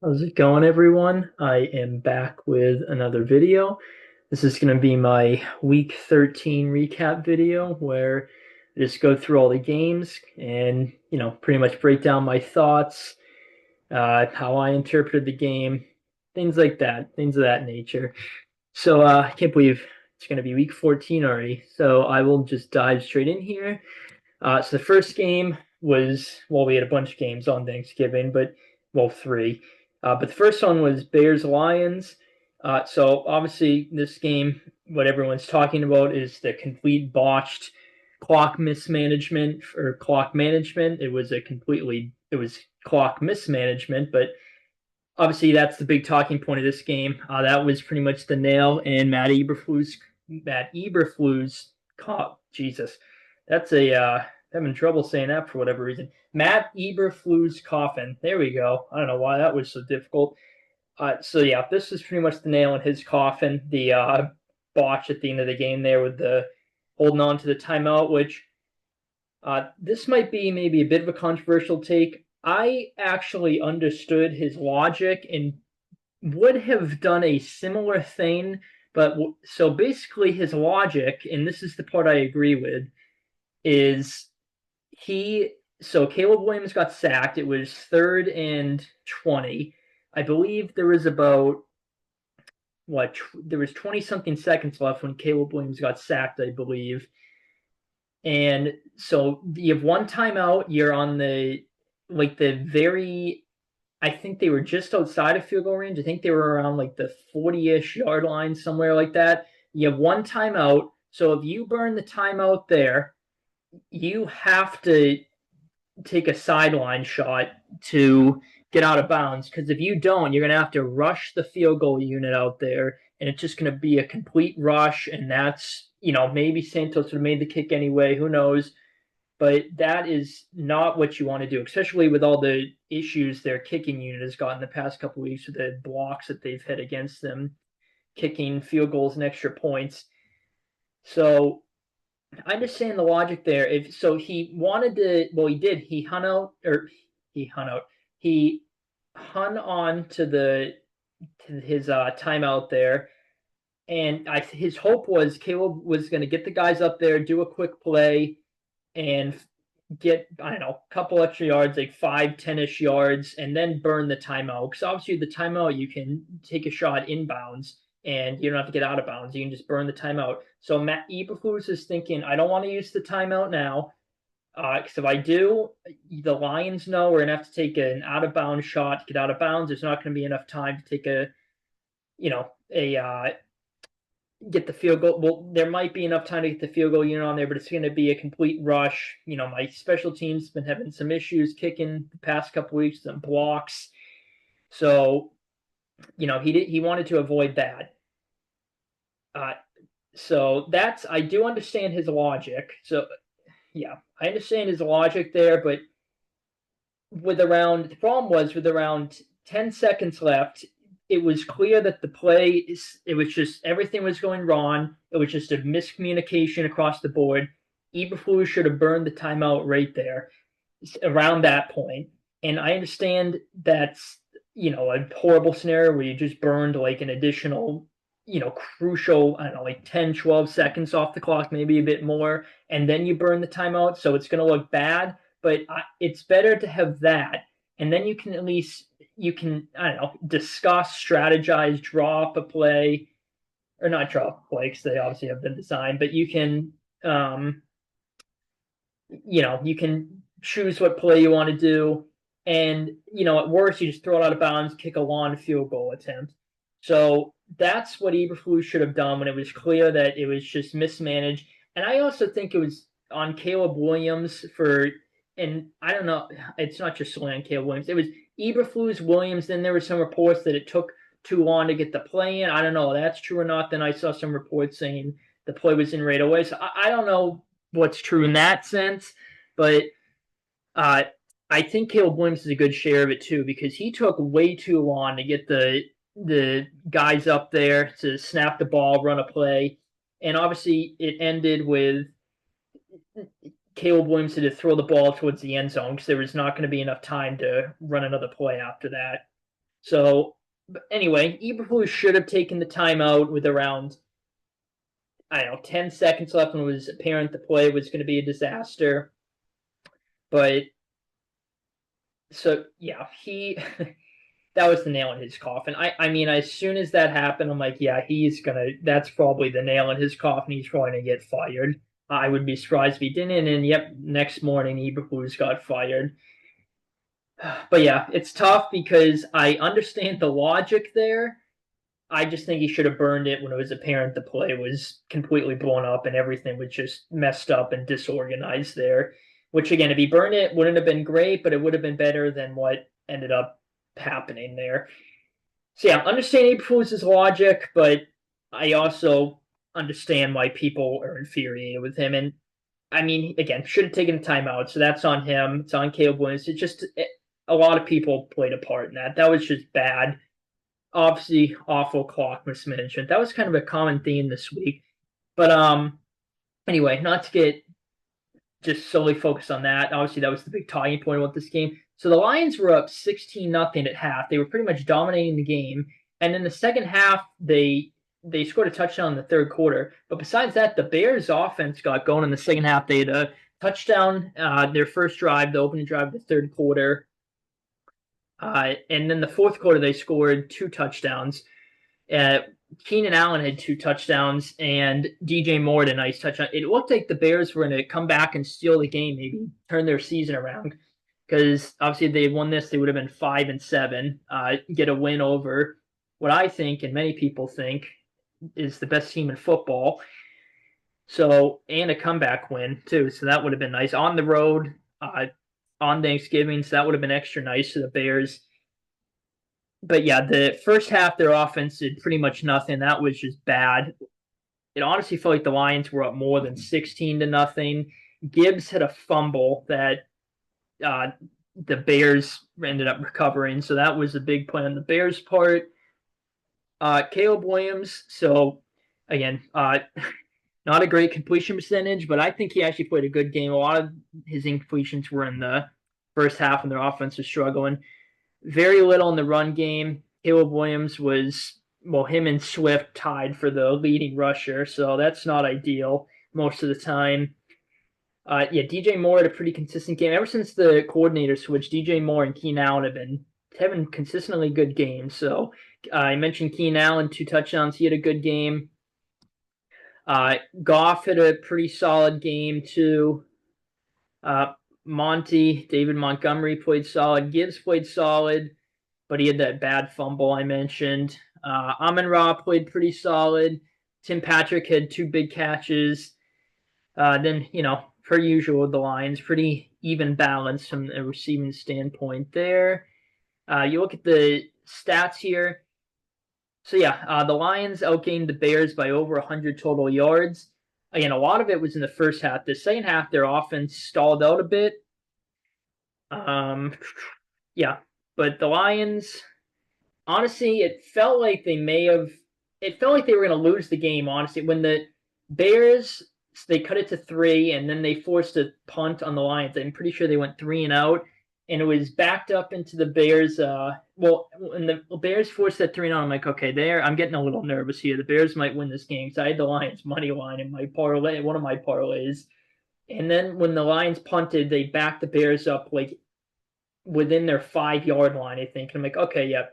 How's it going, everyone? I am back with another video. This is going to be my week 13 recap video where I just go through all the games and, pretty much break down my thoughts, how I interpreted the game, things like that, things of that nature. So I can't believe it's going to be week 14 already. So I will just dive straight in here. So the first game was, well, we had a bunch of games on Thanksgiving, but, well, three. But the first one was Bears Lions. So obviously, this game, what everyone's talking about is the complete botched clock mismanagement or clock management. It was clock mismanagement, but obviously that's the big talking point of this game. That was pretty much the nail in Matt Eberflus cop. Jesus, that's a having trouble saying that for whatever reason. Matt Eberflus coffin. There we go. I don't know why that was so difficult. So yeah, this is pretty much the nail in his coffin. The botch at the end of the game there with the holding on to the timeout, which this might be maybe a bit of a controversial take. I actually understood his logic and would have done a similar thing, but so basically his logic, and this is the part I agree with, is he so Caleb Williams got sacked. It was 3rd and 20. I believe there was about there was 20 something seconds left when Caleb Williams got sacked, I believe. And so you have one timeout. You're on the very, I think they were just outside of field goal range. I think they were around like the 40-ish yard line, somewhere like that. You have one timeout. So if you burn the timeout there, you have to take a sideline shot to get out of bounds. Because if you don't, you're going to have to rush the field goal unit out there, and it's just going to be a complete rush. And that's, maybe Santos would have made the kick anyway. Who knows? But that is not what you want to do, especially with all the issues their kicking unit has got in the past couple of weeks with the blocks that they've hit against them, kicking field goals and extra points. So I understand the logic there. If so, he wanted to. Well, he did. He hung out. He hung on to his timeout there, and his hope was Caleb was going to get the guys up there, do a quick play, and get, I don't know, a couple extra yards, like 5, 10-ish yards, and then burn the timeout. Because obviously the timeout you can take a shot inbounds and you don't have to get out of bounds. You can just burn the timeout. So Matt Eberflus is thinking, I don't want to use the timeout now. Because if I do, the Lions know we're gonna have to take an out of bounds shot to get out of bounds. There's not going to be enough time to take a get the field goal. Well, there might be enough time to get the field goal unit on there, but it's going to be a complete rush. My special team's been having some issues kicking the past couple weeks, some blocks. So, he wanted to avoid that. So I do understand his logic. So, yeah, I understand his logic there, but the problem was with around 10 seconds left, it was clear that it was just everything was going wrong. It was just a miscommunication across the board. Eberflus should have burned the timeout right there around that point. And I understand that's, a horrible scenario where you just burned like an additional, crucial, I don't know, like 10, 12 seconds off the clock, maybe a bit more, and then you burn the timeout. So it's going to look bad, but it's better to have that. And then you can at least I don't know, discuss, strategize, draw up a play, or not draw up a play because they obviously have been designed, but you can choose what play you want to do, and at worst you just throw it out of bounds, kick a long field goal attempt. So that's what Eberflus should have done when it was clear that it was just mismanaged. And I also think it was on Caleb Williams and I don't know, it's not just solely on Caleb Williams. It was Eberflus, Williams. Then there were some reports that it took too long to get the play in. I don't know if that's true or not. Then I saw some reports saying the play was in right away. So I don't know what's true in that sense, but uh, I think Caleb Williams is a good share of it too because he took way too long to get the guys up there to snap the ball, run a play, and obviously it ended with Caleb Williams to throw the ball towards the end zone because there was not going to be enough time to run another play after that. So, but anyway, Eberflus should have taken the timeout with around, I don't know, 10 seconds left when it was apparent the play was going to be a disaster. But so yeah, he that was the nail in his coffin. I mean, as soon as that happened, I'm like, yeah, that's probably the nail in his coffin. He's probably gonna get fired. I would be surprised if he didn't. And yep, next morning Eberflus got fired. But yeah, it's tough because I understand the logic there. I just think he should have burned it when it was apparent the play was completely blown up and everything was just messed up and disorganized there. Which again, if he burned it, wouldn't have been great, but it would have been better than what ended up happening there. So yeah, understand Eberflus's logic, but I also understand why people are infuriated with him. And I mean, again, should have taken a timeout, so that's on him. It's on Caleb Williams. A lot of people played a part in that. That was just bad. Obviously, awful clock mismanagement. That was kind of a common theme this week. But anyway, not to get just solely focused on that. Obviously, that was the big talking point about this game. So the Lions were up 16-0 at half. They were pretty much dominating the game. And in the second half, they scored a touchdown in the third quarter. But besides that, the Bears offense got going in the second half. They had a touchdown, their first drive, the opening drive of the third quarter. And then the fourth quarter, they scored two touchdowns. Keenan Allen had two touchdowns, and DJ Moore had a nice touchdown. It looked like the Bears were going to come back and steal the game, maybe turn their season around. Because obviously, if they had won this, they would have been 5-7, get a win over what I think and many people think is the best team in football. So, and a comeback win too. So that would have been nice on the road on Thanksgiving. So that would have been extra nice for the Bears. But yeah, the first half, their offense did pretty much nothing. That was just bad. It honestly felt like the Lions were up more than 16-0. Gibbs had a fumble that the Bears ended up recovering. So that was a big play on the Bears' part. Caleb Williams, so again, not a great completion percentage, but I think he actually played a good game. A lot of his incompletions were in the first half when their offense was struggling. Very little in the run game. Caleb Williams was, well, him and Swift tied for the leading rusher, so that's not ideal most of the time. Yeah, DJ Moore had a pretty consistent game. Ever since the coordinator switched, DJ Moore and Keenan Allen have been having consistently good games. So I mentioned Keenan Allen, two touchdowns. He had a good game. Goff had a pretty solid game, too. David Montgomery played solid. Gibbs played solid, but he had that bad fumble I mentioned. Amon-Ra played pretty solid. Tim Patrick had two big catches. Then, per usual with the Lions, pretty even balance from a receiving standpoint there. You look at the stats here. So yeah, the Lions outgained the Bears by over 100 total yards. Again, a lot of it was in the first half. The second half, their offense stalled out a bit. Yeah, but the Lions, honestly, it felt like they were going to lose the game, honestly. When the Bears, they cut it to 3, and then they forced a punt on the Lions. I'm pretty sure they went 3 and out, and it was backed up into the Bears. When the Bears forced that 3 and out, I'm like, okay, I'm getting a little nervous here. The Bears might win this game, because I had the Lions money line in my parlay, one of my parlays. And then when the Lions punted, they backed the Bears up like within their 5-yard line, I think. And I'm like, okay, yeah,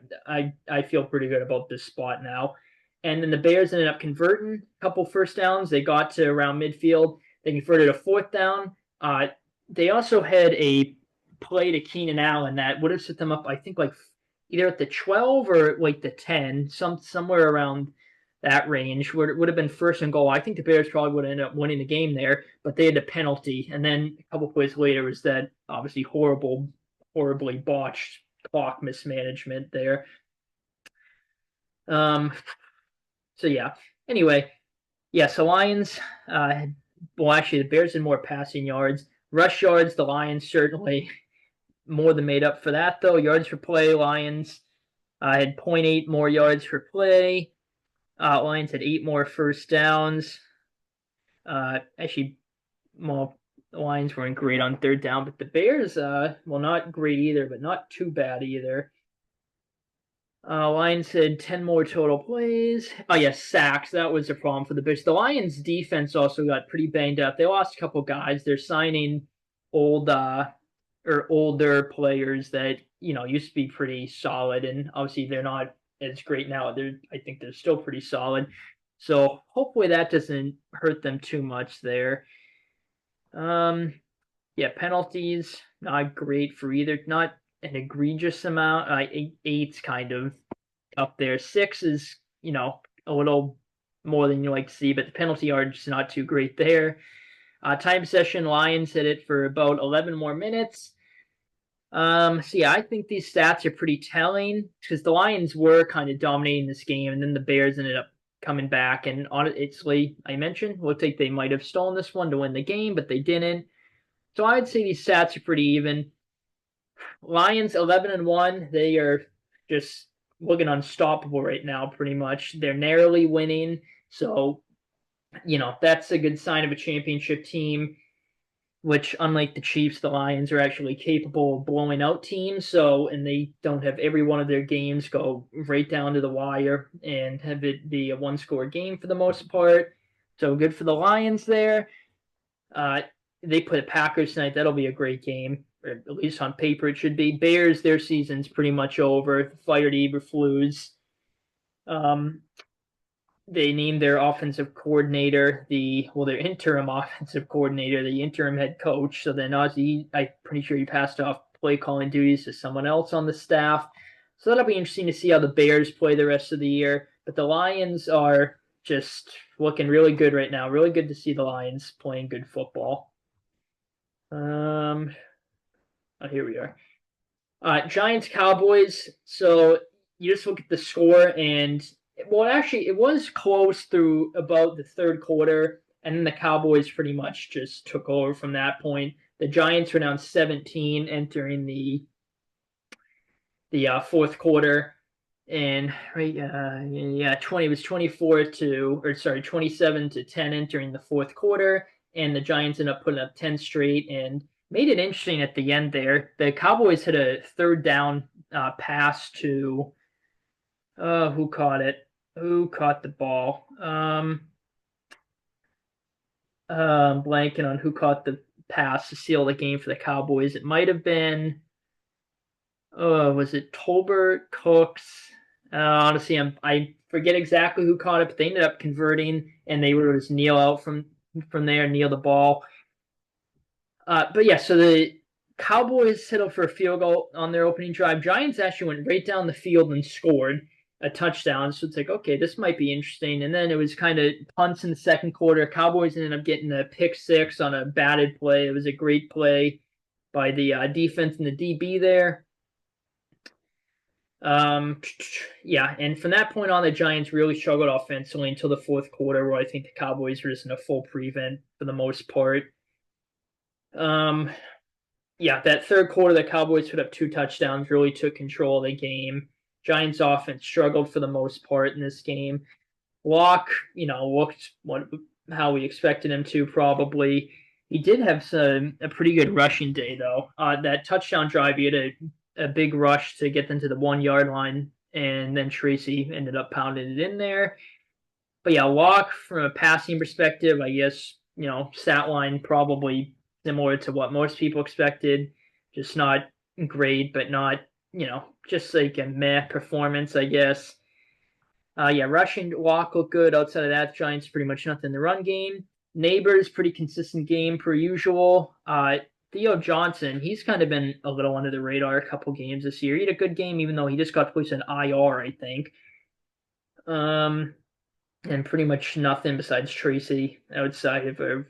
I feel pretty good about this spot now. And then the Bears ended up converting a couple first downs. They got to around midfield. They converted a fourth down. They also had a play to Keenan Allen that would have set them up, I think, like either at the 12 or like the 10, somewhere around that range, where it would have been first and goal. I think the Bears probably would have ended up winning the game there, but they had a penalty. And then a couple plays later was that obviously horribly botched clock mismanagement there. So yeah. Anyway, yeah. So Lions. Well, actually, the Bears had more passing yards, rush yards. The Lions certainly more than made up for that, though. Yards per play, Lions had 0.8 more yards per play. Lions had 8 more first downs. Actually, well, the Lions weren't great on third down, but the Bears, well, not great either, but not too bad either. Lions had 10 more total plays. Oh, yes, sacks. That was a problem for the Bears. The Lions' defense also got pretty banged up. They lost a couple guys. They're signing old or older players that used to be pretty solid, and obviously they're not as great now. I think they're still pretty solid. So hopefully that doesn't hurt them too much there. Um, yeah, penalties not great for either. Not an egregious amount. Eight's kind of up there. Six is, a little more than you like to see, but the penalty yardage is not too great there. Time session, Lions hit it for about 11 more minutes. So yeah, I think these stats are pretty telling because the Lions were kind of dominating this game, and then the Bears ended up coming back. And honestly, I mentioned, looked like they might have stolen this one to win the game, but they didn't. So I'd say these stats are pretty even. Lions 11-1. They are just looking unstoppable right now, pretty much. They're narrowly winning, so that's a good sign of a championship team. Which, unlike the Chiefs, the Lions are actually capable of blowing out teams. So, and they don't have every one of their games go right down to the wire and have it be a one-score game for the most part. So good for the Lions there. They play the Packers tonight. That'll be a great game, or at least on paper it should be. Bears, their season's pretty much over. Fired Eberflus. They named their offensive coordinator their interim offensive coordinator, the interim head coach. So then Ozzie, I'm pretty sure he passed off play calling duties to someone else on the staff. So that'll be interesting to see how the Bears play the rest of the year. But the Lions are just looking really good right now. Really good to see the Lions playing good football. Here we are. Giants Cowboys. So you just look at the score, and actually, it was close through about the third quarter, and then the Cowboys pretty much just took over from that point. The Giants were down 17 entering the fourth quarter, and right, 20 was 27-10 entering the fourth quarter, and the Giants ended up putting up 10 straight and made it interesting at the end there. The Cowboys hit a third down pass to who caught it? Who caught the ball? Blanking on who caught the pass to seal the game for the Cowboys. It might have been was it Tolbert Cooks? Honestly, I forget exactly who caught it, but they ended up converting, and they were just kneel out from there, kneel the ball. But yeah, so the Cowboys settled for a field goal on their opening drive. Giants actually went right down the field and scored a touchdown. So it's like, okay, this might be interesting. And then it was kind of punts in the second quarter. Cowboys ended up getting a pick six on a batted play. It was a great play by the defense and the DB there. Yeah, and from that point on, the Giants really struggled offensively until the fourth quarter, where I think the Cowboys were just in a full prevent for the most part. Yeah, that third quarter, the Cowboys put up 2 touchdowns, really took control of the game. Giants offense struggled for the most part in this game. Locke, looked how we expected him to probably. He did have a pretty good rushing day though. That touchdown drive, he had a big rush to get them to the 1 yard line, and then Tracy ended up pounding it in there. But yeah, Locke from a passing perspective, I guess stat line probably similar to what most people expected. Just not great, but not just like a meh performance, I guess. Yeah, rushing Locke looked good. Outside of that, Giants pretty much nothing in the run game. Neighbors, pretty consistent game per usual. Theo Johnson, he's kind of been a little under the radar a couple games this year. He had a good game, even though he just got placed in IR, I think. And pretty much nothing besides Tracy outside of pretty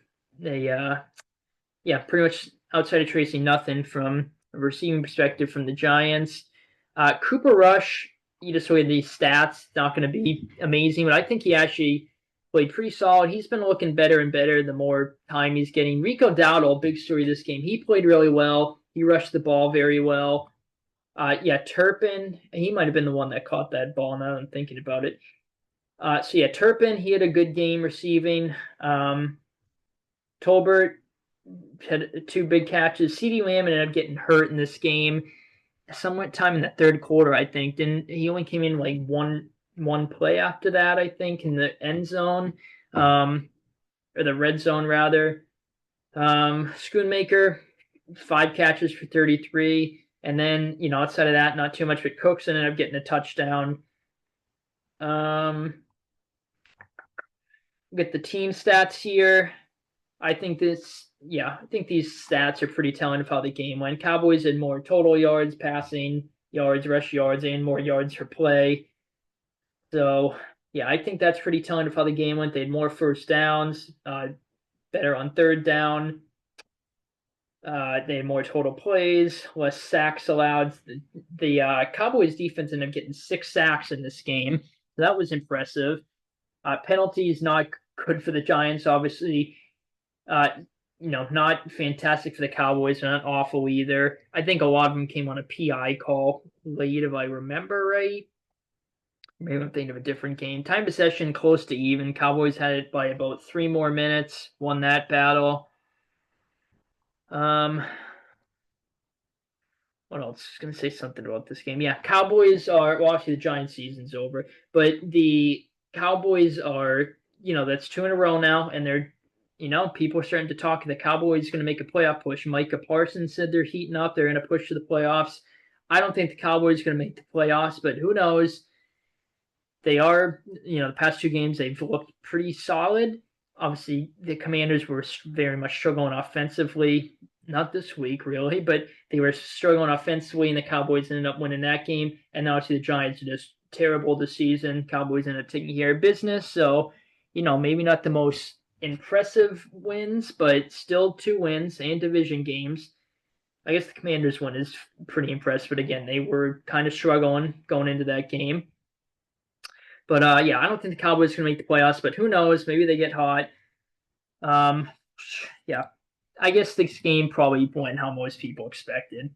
much outside of Tracy, nothing from a receiving perspective from the Giants. Cooper Rush, you just look at these stats, not going to be amazing, but I think he actually played pretty solid. He's been looking better and better the more time he's getting. Rico Dowdle, big story this game. He played really well. He rushed the ball very well. Turpin, he might have been the one that caught that ball now that I'm thinking about it. Turpin, he had a good game receiving. Tolbert had 2 big catches. CeeDee Lamb ended up getting hurt in this game. somewhat time in the third quarter, I think. Didn't he only came in like one play after that, I think, in the end zone, or the red zone rather. Schoonmaker, 5 catches for 33. And then, outside of that, not too much, but Cooks ended up getting a touchdown. Get the team stats here. I think these stats are pretty telling of how the game went. Cowboys had more total yards, passing yards, rush yards, and more yards per play. So, yeah, I think that's pretty telling of how the game went. They had more first downs, better on third down. They had more total plays, less sacks allowed. The Cowboys defense ended up getting 6 sacks in this game. So that was impressive. Penalties not good for the Giants, obviously. Not fantastic for the Cowboys, not awful either. I think a lot of them came on a PI call late, if I remember right. Maybe I'm thinking of a different game. Time possession close to even. Cowboys had it by about 3 more minutes. Won that battle. What else? I was going to say something about this game. Yeah, Cowboys are, well, actually the Giants season's over, but the Cowboys are, that's 2 in a row now, and they're, people are starting to talk. The Cowboys going to make a playoff push. Micah Parsons said they're heating up. They're going to push to the playoffs. I don't think the Cowboys are going to make the playoffs, but who knows? They are, the past 2 games, they've looked pretty solid. Obviously, the Commanders were very much struggling offensively. Not this week, really, but they were struggling offensively, and the Cowboys ended up winning that game. And now, the Giants are just terrible this season. Cowboys ended up taking care of business. So, maybe not the most impressive wins, but still 2 wins and division games. I guess the Commanders one is pretty impressive, but again, they were kind of struggling going into that game. But yeah, I don't think the Cowboys are going to make the playoffs, but who knows? Maybe they get hot. Yeah, I guess this game probably went how most people expected.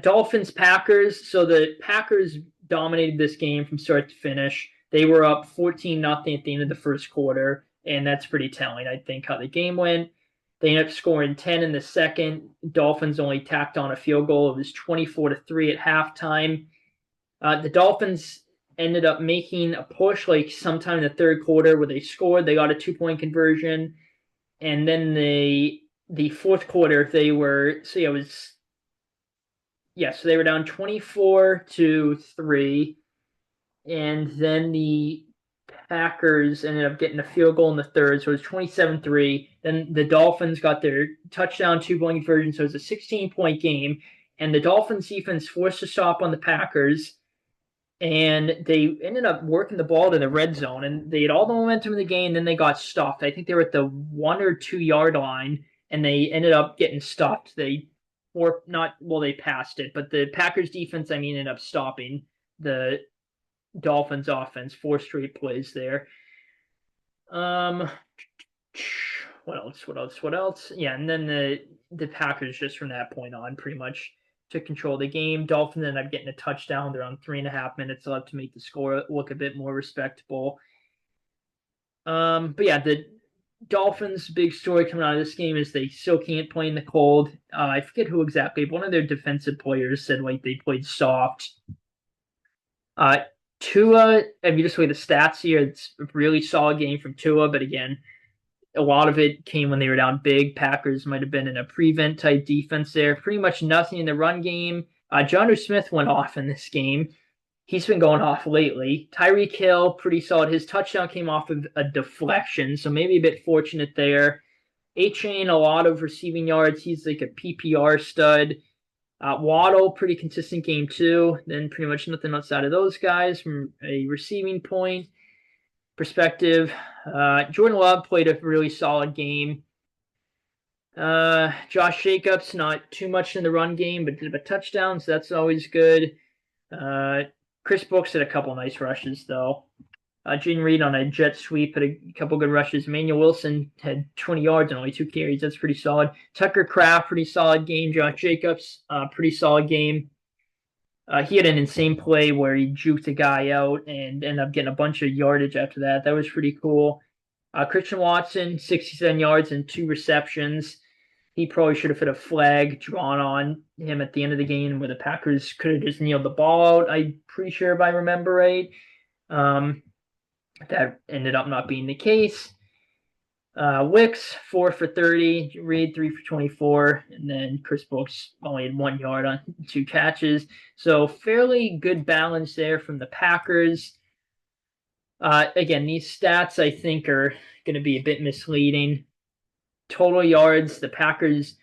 Dolphins Packers. So the Packers dominated this game from start to finish. They were up 14-0 at the end of the first quarter, and that's pretty telling, I think, how the game went. They ended up scoring 10 in the second. Dolphins only tacked on a field goal. It was 24-3 at halftime. The Dolphins ended up making a push like sometime in the third quarter where they scored. They got a 2-point conversion. And then the fourth quarter, they were, so they were down 24-3. And then the Packers ended up getting a field goal in the third, so it was 27-3. Then the Dolphins got their touchdown 2-point conversion, so it was a 16-point game. And the Dolphins defense forced a stop on the Packers, and they ended up working the ball to the red zone, and they had all the momentum in the game. Then they got stopped. I think they were at the 1 or 2 yard line, and they ended up getting stopped. They passed it, but the Packers defense, ended up stopping the Dolphins offense. 4 straight plays there. What else? Yeah, and then the Packers just from that point on pretty much took control of the game. Dolphins ended up getting a touchdown. They're on 3.5 minutes left to make the score look a bit more respectable. But yeah, the Dolphins' big story coming out of this game is they still can't play in the cold. I forget who exactly. One of their defensive players said like they played soft. Tua, if you just look at the stats here, it's a really solid game from Tua, but again, a lot of it came when they were down big. Packers might have been in a prevent type defense there. Pretty much nothing in the run game. Jonnu Smith went off in this game. He's been going off lately. Tyreek Hill, pretty solid. His touchdown came off of a deflection, so maybe a bit fortunate there. A-Chain, a lot of receiving yards. He's like a PPR stud. Waddle, pretty consistent game too. Then pretty much nothing outside of those guys from a receiving point perspective. Jordan Love played a really solid game. Josh Jacobs, not too much in the run game, but did a touchdown, so that's always good. Chris Brooks had a couple nice rushes, though. Jaden Reed on a jet sweep had a couple good rushes. Emmanuel Wilson had 20 yards and only 2 carries. That's pretty solid. Tucker Kraft, pretty solid game. Josh Jacobs, pretty solid game. He had an insane play where he juked a guy out and ended up getting a bunch of yardage after that. That was pretty cool. Christian Watson, 67 yards and 2 receptions. He probably should have had a flag drawn on him at the end of the game where the Packers could have just kneeled the ball out. I'm pretty sure if I remember right. That ended up not being the case. Wicks 4 for 30, Reed 3 for 24, and then Chris Brooks only had 1 yard on 2 catches. So fairly good balance there from the Packers. Again, these stats I think are going to be a bit misleading. Total yards, the Packers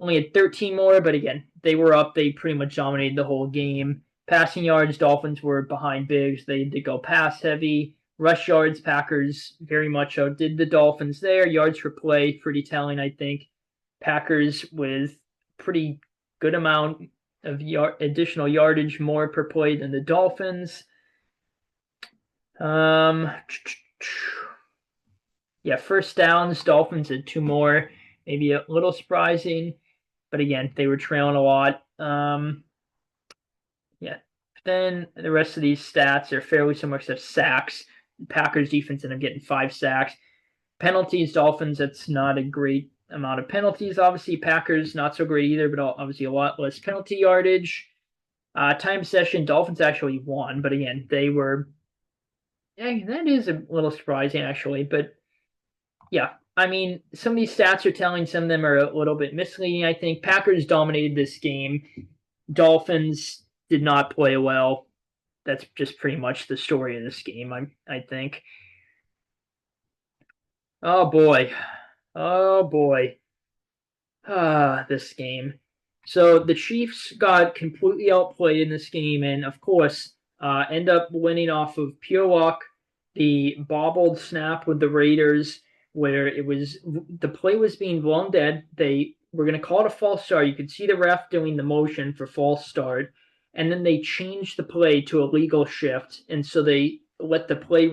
only had 13 more, but again, they were up. They pretty much dominated the whole game. Passing yards, Dolphins were behind big. They did go pass heavy. Rush yards, Packers very much outdid the Dolphins there. Yards per play, pretty telling, I think. Packers with pretty good amount of additional yardage more per play than the Dolphins. Yeah, first downs, Dolphins had 2 more. Maybe a little surprising, but again, they were trailing a lot. Yeah, then the rest of these stats are fairly similar except sacks. Packers defense ended up getting 5 sacks. Penalties, Dolphins, that's not a great amount of penalties. Obviously, Packers, not so great either, but obviously a lot less penalty yardage. Time possession, Dolphins actually won, but again, they were. Yeah, that is a little surprising, actually. But yeah, I mean, some of these stats are telling, some of them are a little bit misleading, I think. Packers dominated this game. Dolphins did not play well. That's just pretty much the story of this game, I think. Oh boy. Oh boy. This game. So the Chiefs got completely outplayed in this game, and of course, end up winning off of pure luck. The bobbled snap with the Raiders, where it was the play was being blown dead. They were going to call it a false start. You could see the ref doing the motion for false start, and then they changed the play to a legal shift, and so they let the play,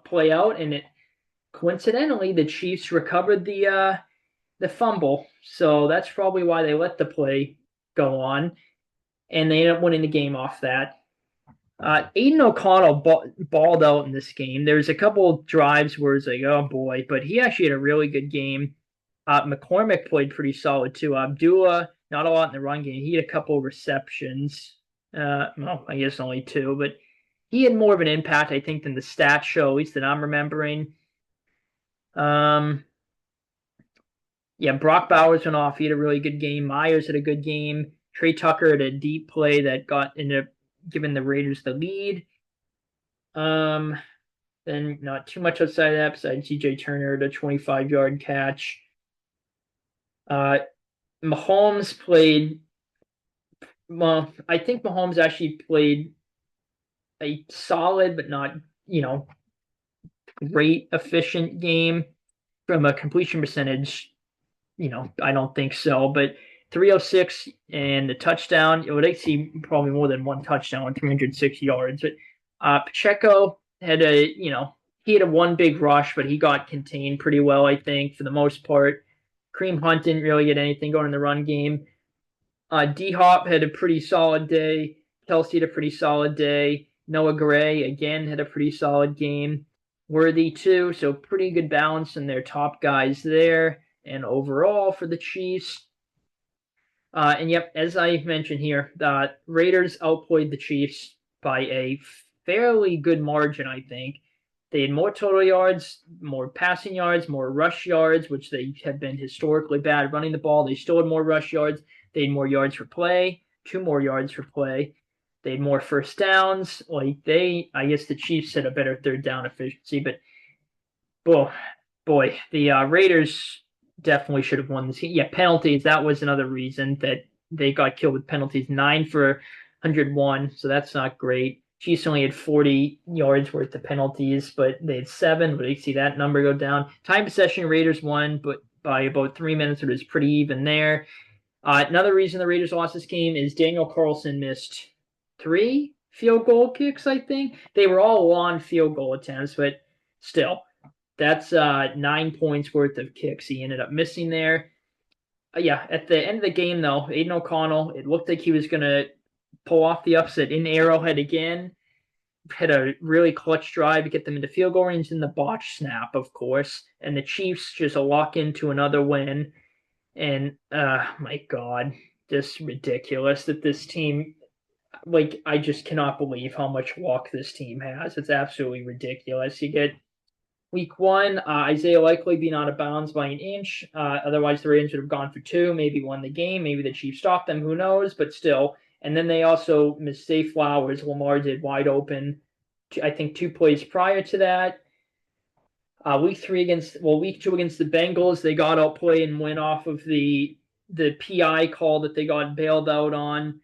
play out, and it coincidentally the Chiefs recovered the fumble, so that's probably why they let the play go on, and they ended up winning the game off that. Aiden O'Connell balled out in this game. There's a couple drives where it's like, oh boy, but he actually had a really good game. McCormick played pretty solid too. Abdullah, not a lot in the run game. He had a couple receptions. Well, I guess only 2, but he had more of an impact, I think, than the stats show, at least that I'm remembering. Yeah, Brock Bowers went off. He had a really good game. Myers had a good game. Trey Tucker had a deep play that ended up giving the Raiders the lead. Then not too much outside of that besides CJ Turner, the 25-yard catch. Mahomes played. Well, I think Mahomes actually played a solid but not, great efficient game from a completion percentage. I don't think so, but 306 and a touchdown. It would see probably more than one touchdown, 306 yards. But Pacheco had he had a one big rush, but he got contained pretty well, I think, for the most part. Kareem Hunt didn't really get anything going in the run game. D-Hop had a pretty solid day. Kelsey had a pretty solid day. Noah Gray, again, had a pretty solid game. Worthy, too, so pretty good balance in their top guys there. And overall for the Chiefs. And yep, as I mentioned here, the Raiders outplayed the Chiefs by a fairly good margin, I think. They had more total yards, more passing yards, more rush yards, which they have been historically bad running the ball. They still had more rush yards. They had more yards per play, 2 more yards per play. They had more first downs. I guess the Chiefs had a better third down efficiency, but boy, the Raiders definitely should have won this game. Yeah, penalties. That was another reason that they got killed with penalties. 9 for 101, so that's not great. Chiefs only had 40 yards worth of penalties, but they had 7. But you see that number go down. Time possession, Raiders won, but by about 3 minutes. It was pretty even there. Another reason the Raiders lost this game is Daniel Carlson missed 3 field goal kicks, I think. They were all long field goal attempts, but still. That's 9 points worth of kicks he ended up missing there. Yeah, at the end of the game, though, Aiden O'Connell, it looked like he was going to pull off the upset in Arrowhead again. Had a really clutch drive to get them into field goal range in the botch snap, of course. And the Chiefs just lock into another win. And my God, just ridiculous that this team, like, I just cannot believe how much luck this team has. It's absolutely ridiculous. You get week one, Isaiah Likely being out of bounds by an inch. Otherwise, the Ravens would have gone for two, maybe won the game. Maybe the Chiefs stopped them. Who knows? But still. And then they also missed Zay Flowers. Lamar did wide open, I think, 2 plays prior to that. Week two against the Bengals, they got outplayed and went off of the PI call that they got bailed out on.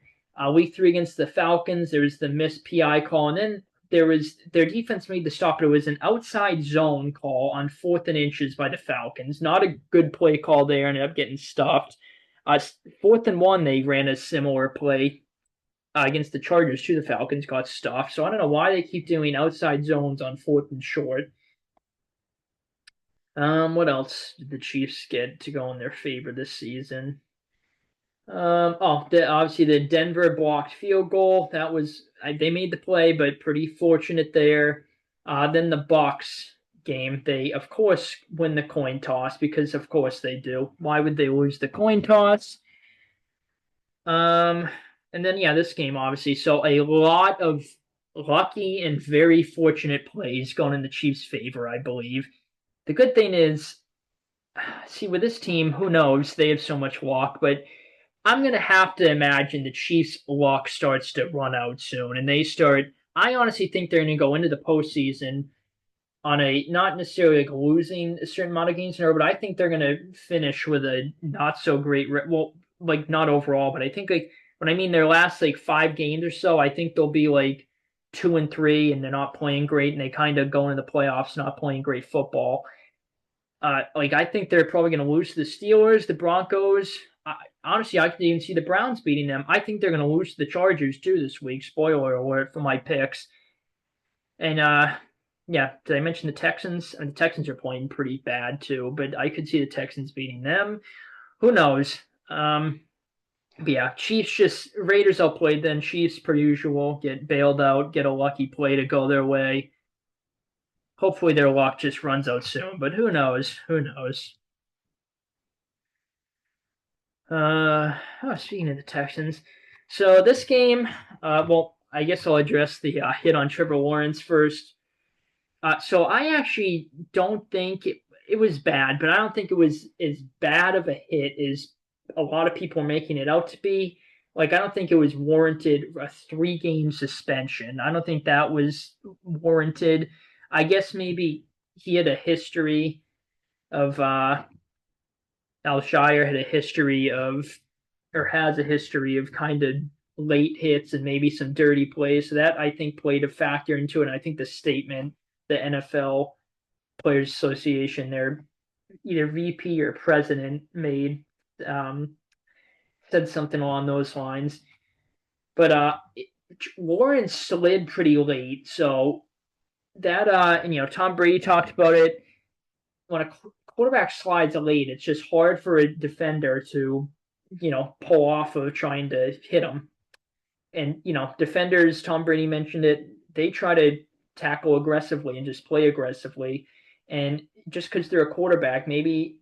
Week three against the Falcons, there was the missed PI call, and then there was their defense made the stop. It was an outside zone call on 4th and inches by the Falcons. Not a good play call there. Ended up getting stuffed. 4th and 1, they ran a similar play against the Chargers to the Falcons, got stuffed. So I don't know why they keep doing outside zones on 4th and short. What else did the Chiefs get to go in their favor this season? Obviously the Denver blocked field goal. That was they made the play, but pretty fortunate there. Then the Bucks game, they of course win the coin toss because of course they do. Why would they lose the coin toss? And then yeah, this game obviously. So a lot of lucky and very fortunate plays going in the Chiefs' favor, I believe. The good thing is, see, with this team, who knows? They have so much luck, but I'm going to have to imagine the Chiefs' luck starts to run out soon. And they start, I honestly think they're going to go into the postseason on a not necessarily like losing a certain amount of games in a row, but I think they're going to finish with a not so great, well, like not overall, but I think like when I mean their last like 5 games or so, I think they'll be like 2-3 and they're not playing great and they kind of go into the playoffs not playing great football. Like I think they're probably going to lose to the Steelers, the Broncos. Honestly, I can even see the Browns beating them. I think they're going to lose to the Chargers too this week. Spoiler alert for my picks. And yeah, did I mention the Texans? And the Texans are playing pretty bad too, but I could see the Texans beating them. Who knows? But yeah, Chiefs just Raiders outplayed them. Chiefs per usual get bailed out, get a lucky play to go their way. Hopefully their luck just runs out soon, but who knows? Who knows? Speaking of the Texans, so this game, well, I guess I'll address the hit on Trevor Lawrence first. So I actually don't think it was bad, but I don't think it was as bad of a hit as a lot of people are making it out to be. Like, I don't think it was warranted a 3-game suspension. I don't think that was warranted. I guess maybe he had a history of Alshire had a history of, or has a history of kind of late hits and maybe some dirty plays. So that I think played a factor into it. And I think the statement the NFL Players Association, their either VP or president made, said something along those lines. But Lawrence slid pretty late, so that and Tom Brady talked about it. When a quarterback slides late, it's just hard for a defender to pull off of trying to hit him. And defenders, Tom Brady mentioned it, they try to tackle aggressively and just play aggressively. And just because they're a quarterback, maybe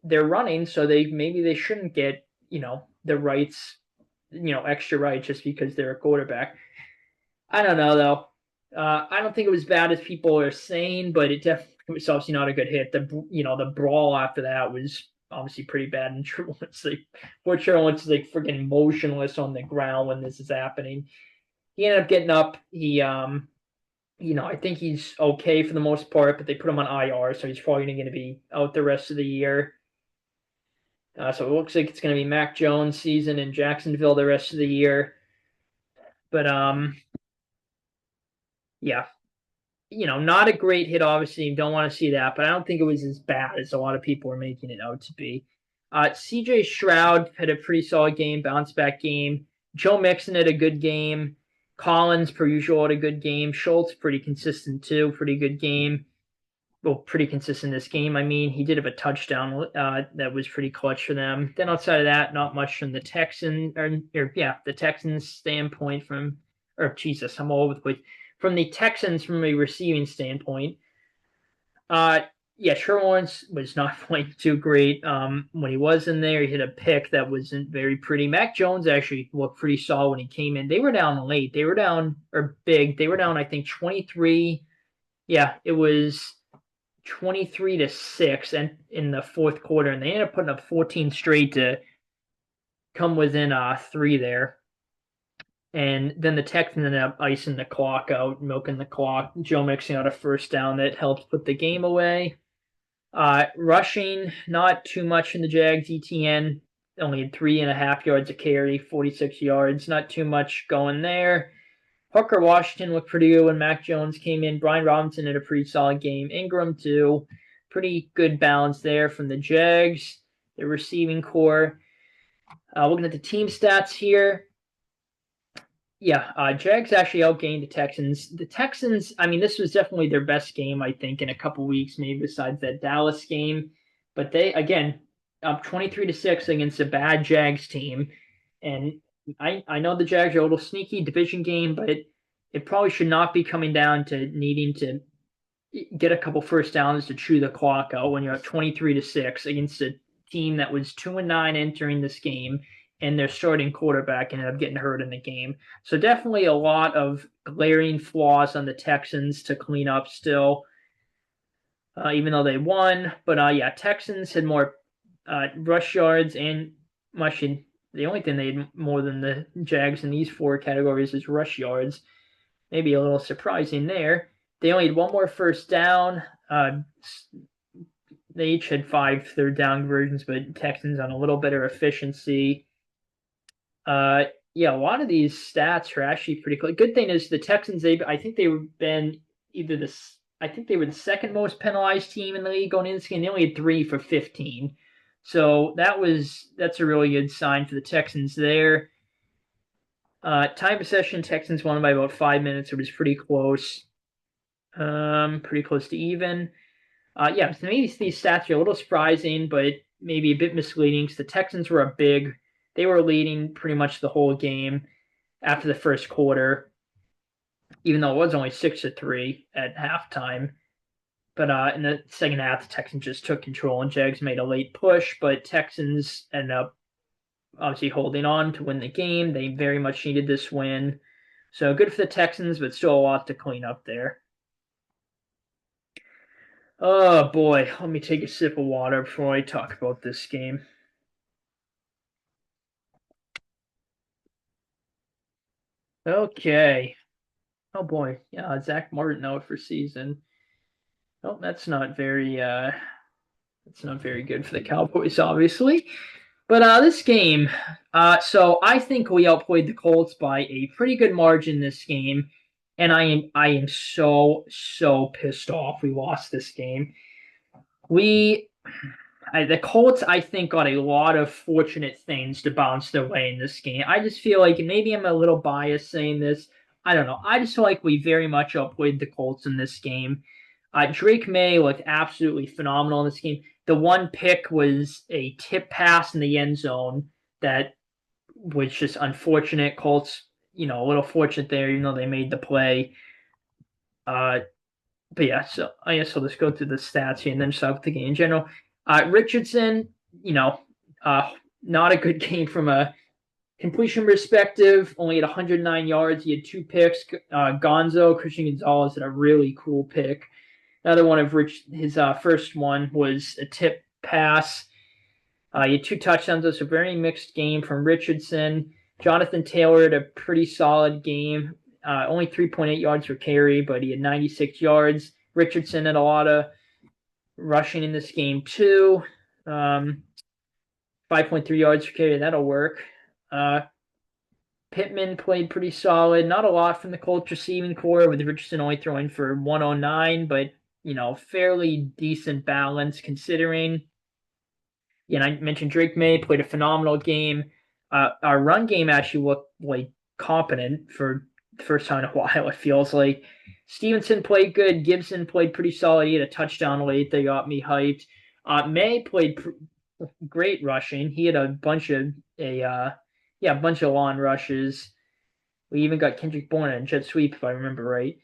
they're running, so maybe they shouldn't get the rights, extra rights just because they're a quarterback. I don't know though. I don't think it was bad as people are saying, but it definitely was obviously not a good hit. The brawl after that was obviously pretty bad. And poor Lawrence is like freaking motionless on the ground when this is happening. He ended up getting up. He I think he's okay for the most part, but they put him on IR, so he's probably going to be out the rest of the year. So it looks like it's going to be Mac Jones' season in Jacksonville the rest of the year. But yeah, not a great hit, obviously. You don't want to see that, but I don't think it was as bad as a lot of people are making it out to be. CJ Stroud had a pretty solid game, bounce back game. Joe Mixon had a good game. Collins, per usual, had a good game. Schultz, pretty consistent too, pretty good game. Well, pretty consistent this game. I mean, he did have a touchdown that was pretty clutch for them. Then outside of that, not much from the the Texans standpoint Jesus, I'm all over the place. From the Texans, from a receiving standpoint, yeah, Trevor Lawrence was not playing too great. When he was in there, he hit a pick that wasn't very pretty. Mac Jones actually looked pretty solid when he came in. They were down late. They were down or big. They were down, I think, 23. Yeah, it was 23-6 and in the fourth quarter, and they ended up putting up 14 straight to come within 3 there. And then the Texans ended up icing the clock out, milking the clock. Joe Mixon got a first down that helped put the game away. Rushing, not too much in the Jags. ETN only had 3.5 yards a carry, 46 yards. Not too much going there. Parker Washington looked pretty good when Mac Jones came in. Brian Robinson had a pretty solid game. Ingram, too. Pretty good balance there from the Jags. The receiving core. Looking at the team stats here. Yeah, Jags actually outgained the Texans. The Texans, I mean, this was definitely their best game, I think, in a couple weeks, maybe besides that Dallas game. But they, again, up 23-6 against a bad Jags team. And I know the Jags are a little sneaky division game, but it probably should not be coming down to needing to get a couple first downs to chew the clock out when you're up 23-6 against a team that was 2-9 entering this game, and their starting quarterback ended up getting hurt in the game. So definitely a lot of glaring flaws on the Texans to clean up still, even though they won. But yeah, Texans had more rush yards and mushing. The only thing they had more than the Jags in these 4 categories is rush yards. Maybe a little surprising there. They only had 1 more first down. They each had 5 third down conversions, but Texans on a little better efficiency. Yeah, a lot of these stats are actually pretty close. Good thing is the Texans, I think they've been I think they were the second most penalized team in the league going into this game. They only had 3 for 15. So that's a really good sign for the Texans there. Time possession, Texans won by about 5 minutes. It was pretty close. Pretty close to even. Yeah, so maybe these stats are a little surprising, but maybe a bit misleading because the Texans were they were leading pretty much the whole game after the first quarter, even though it was only 6-3 at halftime. But in the second half, the Texans just took control and Jags made a late push, but Texans ended up obviously holding on to win the game. They very much needed this win. So good for the Texans, but still a lot to clean up there. Oh boy, let me take a sip of water before I talk about this game. Okay. Oh boy, yeah, Zach Martin out for season. Oh, that's not very good for the Cowboys, obviously. But this game, so I think we outplayed the Colts by a pretty good margin this game, and I am so pissed off we lost this game. The Colts, I think, got a lot of fortunate things to bounce their way in this game. I just feel like maybe I'm a little biased saying this. I don't know. I just feel like we very much outplayed the Colts in this game. Drake May looked absolutely phenomenal in this game. The one pick was a tip pass in the end zone that was just unfortunate. Colts, a little fortunate there, even though they made the play. But yeah, so I guess I'll just go through the stats here and then just talk the game in general. Richardson, not a good game from a completion perspective. Only had 109 yards. He had 2 picks. Christian Gonzalez had a really cool pick. Another one of his first one was a tip pass. He had 2 touchdowns. It was a very mixed game from Richardson. Jonathan Taylor had a pretty solid game. Only 3.8 yards per carry, but he had 96 yards. Richardson had a lot of rushing in this game too. 5.3 yards per carry, that'll work. Pittman played pretty solid. Not a lot from the Colts receiving core, with Richardson only throwing for 109, but fairly decent balance considering. Yeah, and I mentioned Drake May played a phenomenal game. Our run game actually looked like competent for the first time in a while, it feels like. Stevenson played good. Gibson played pretty solid. He had a touchdown late. They got me hyped. May played great rushing. He had a bunch of lawn rushes. We even got Kendrick Bourne and jet sweep, if I remember right.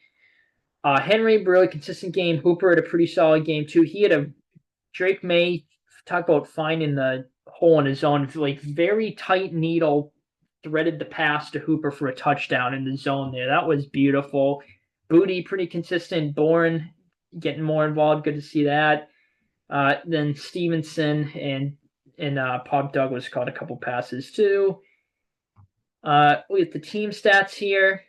Henry, really consistent game. Hooper had a pretty solid game too. He had a Drake May, talk about finding the hole in his zone. Like very tight needle, threaded the pass to Hooper for a touchdown in the zone there. That was beautiful. Booty pretty consistent. Bourne getting more involved. Good to see that. Then Stevenson and Pop Douglas caught a couple passes too. With the team stats here.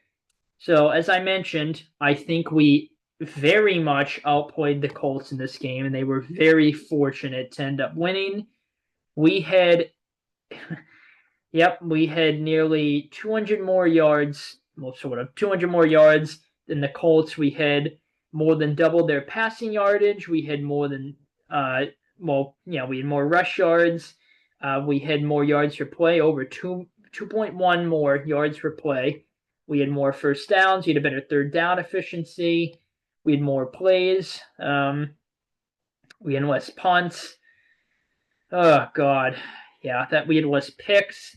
So as I mentioned, I think we very much outplayed the Colts in this game, and they were very fortunate to end up winning. We had, yep, we had nearly 200 more yards, well, sort of 200 more yards than the Colts. We had more than double their passing yardage. We had more than, we had more rush yards. We had more yards per play, over 2.1 more yards per play. We had more first downs. We had a better third down efficiency. We had more plays. We had less punts. Oh God, yeah, that we had less picks.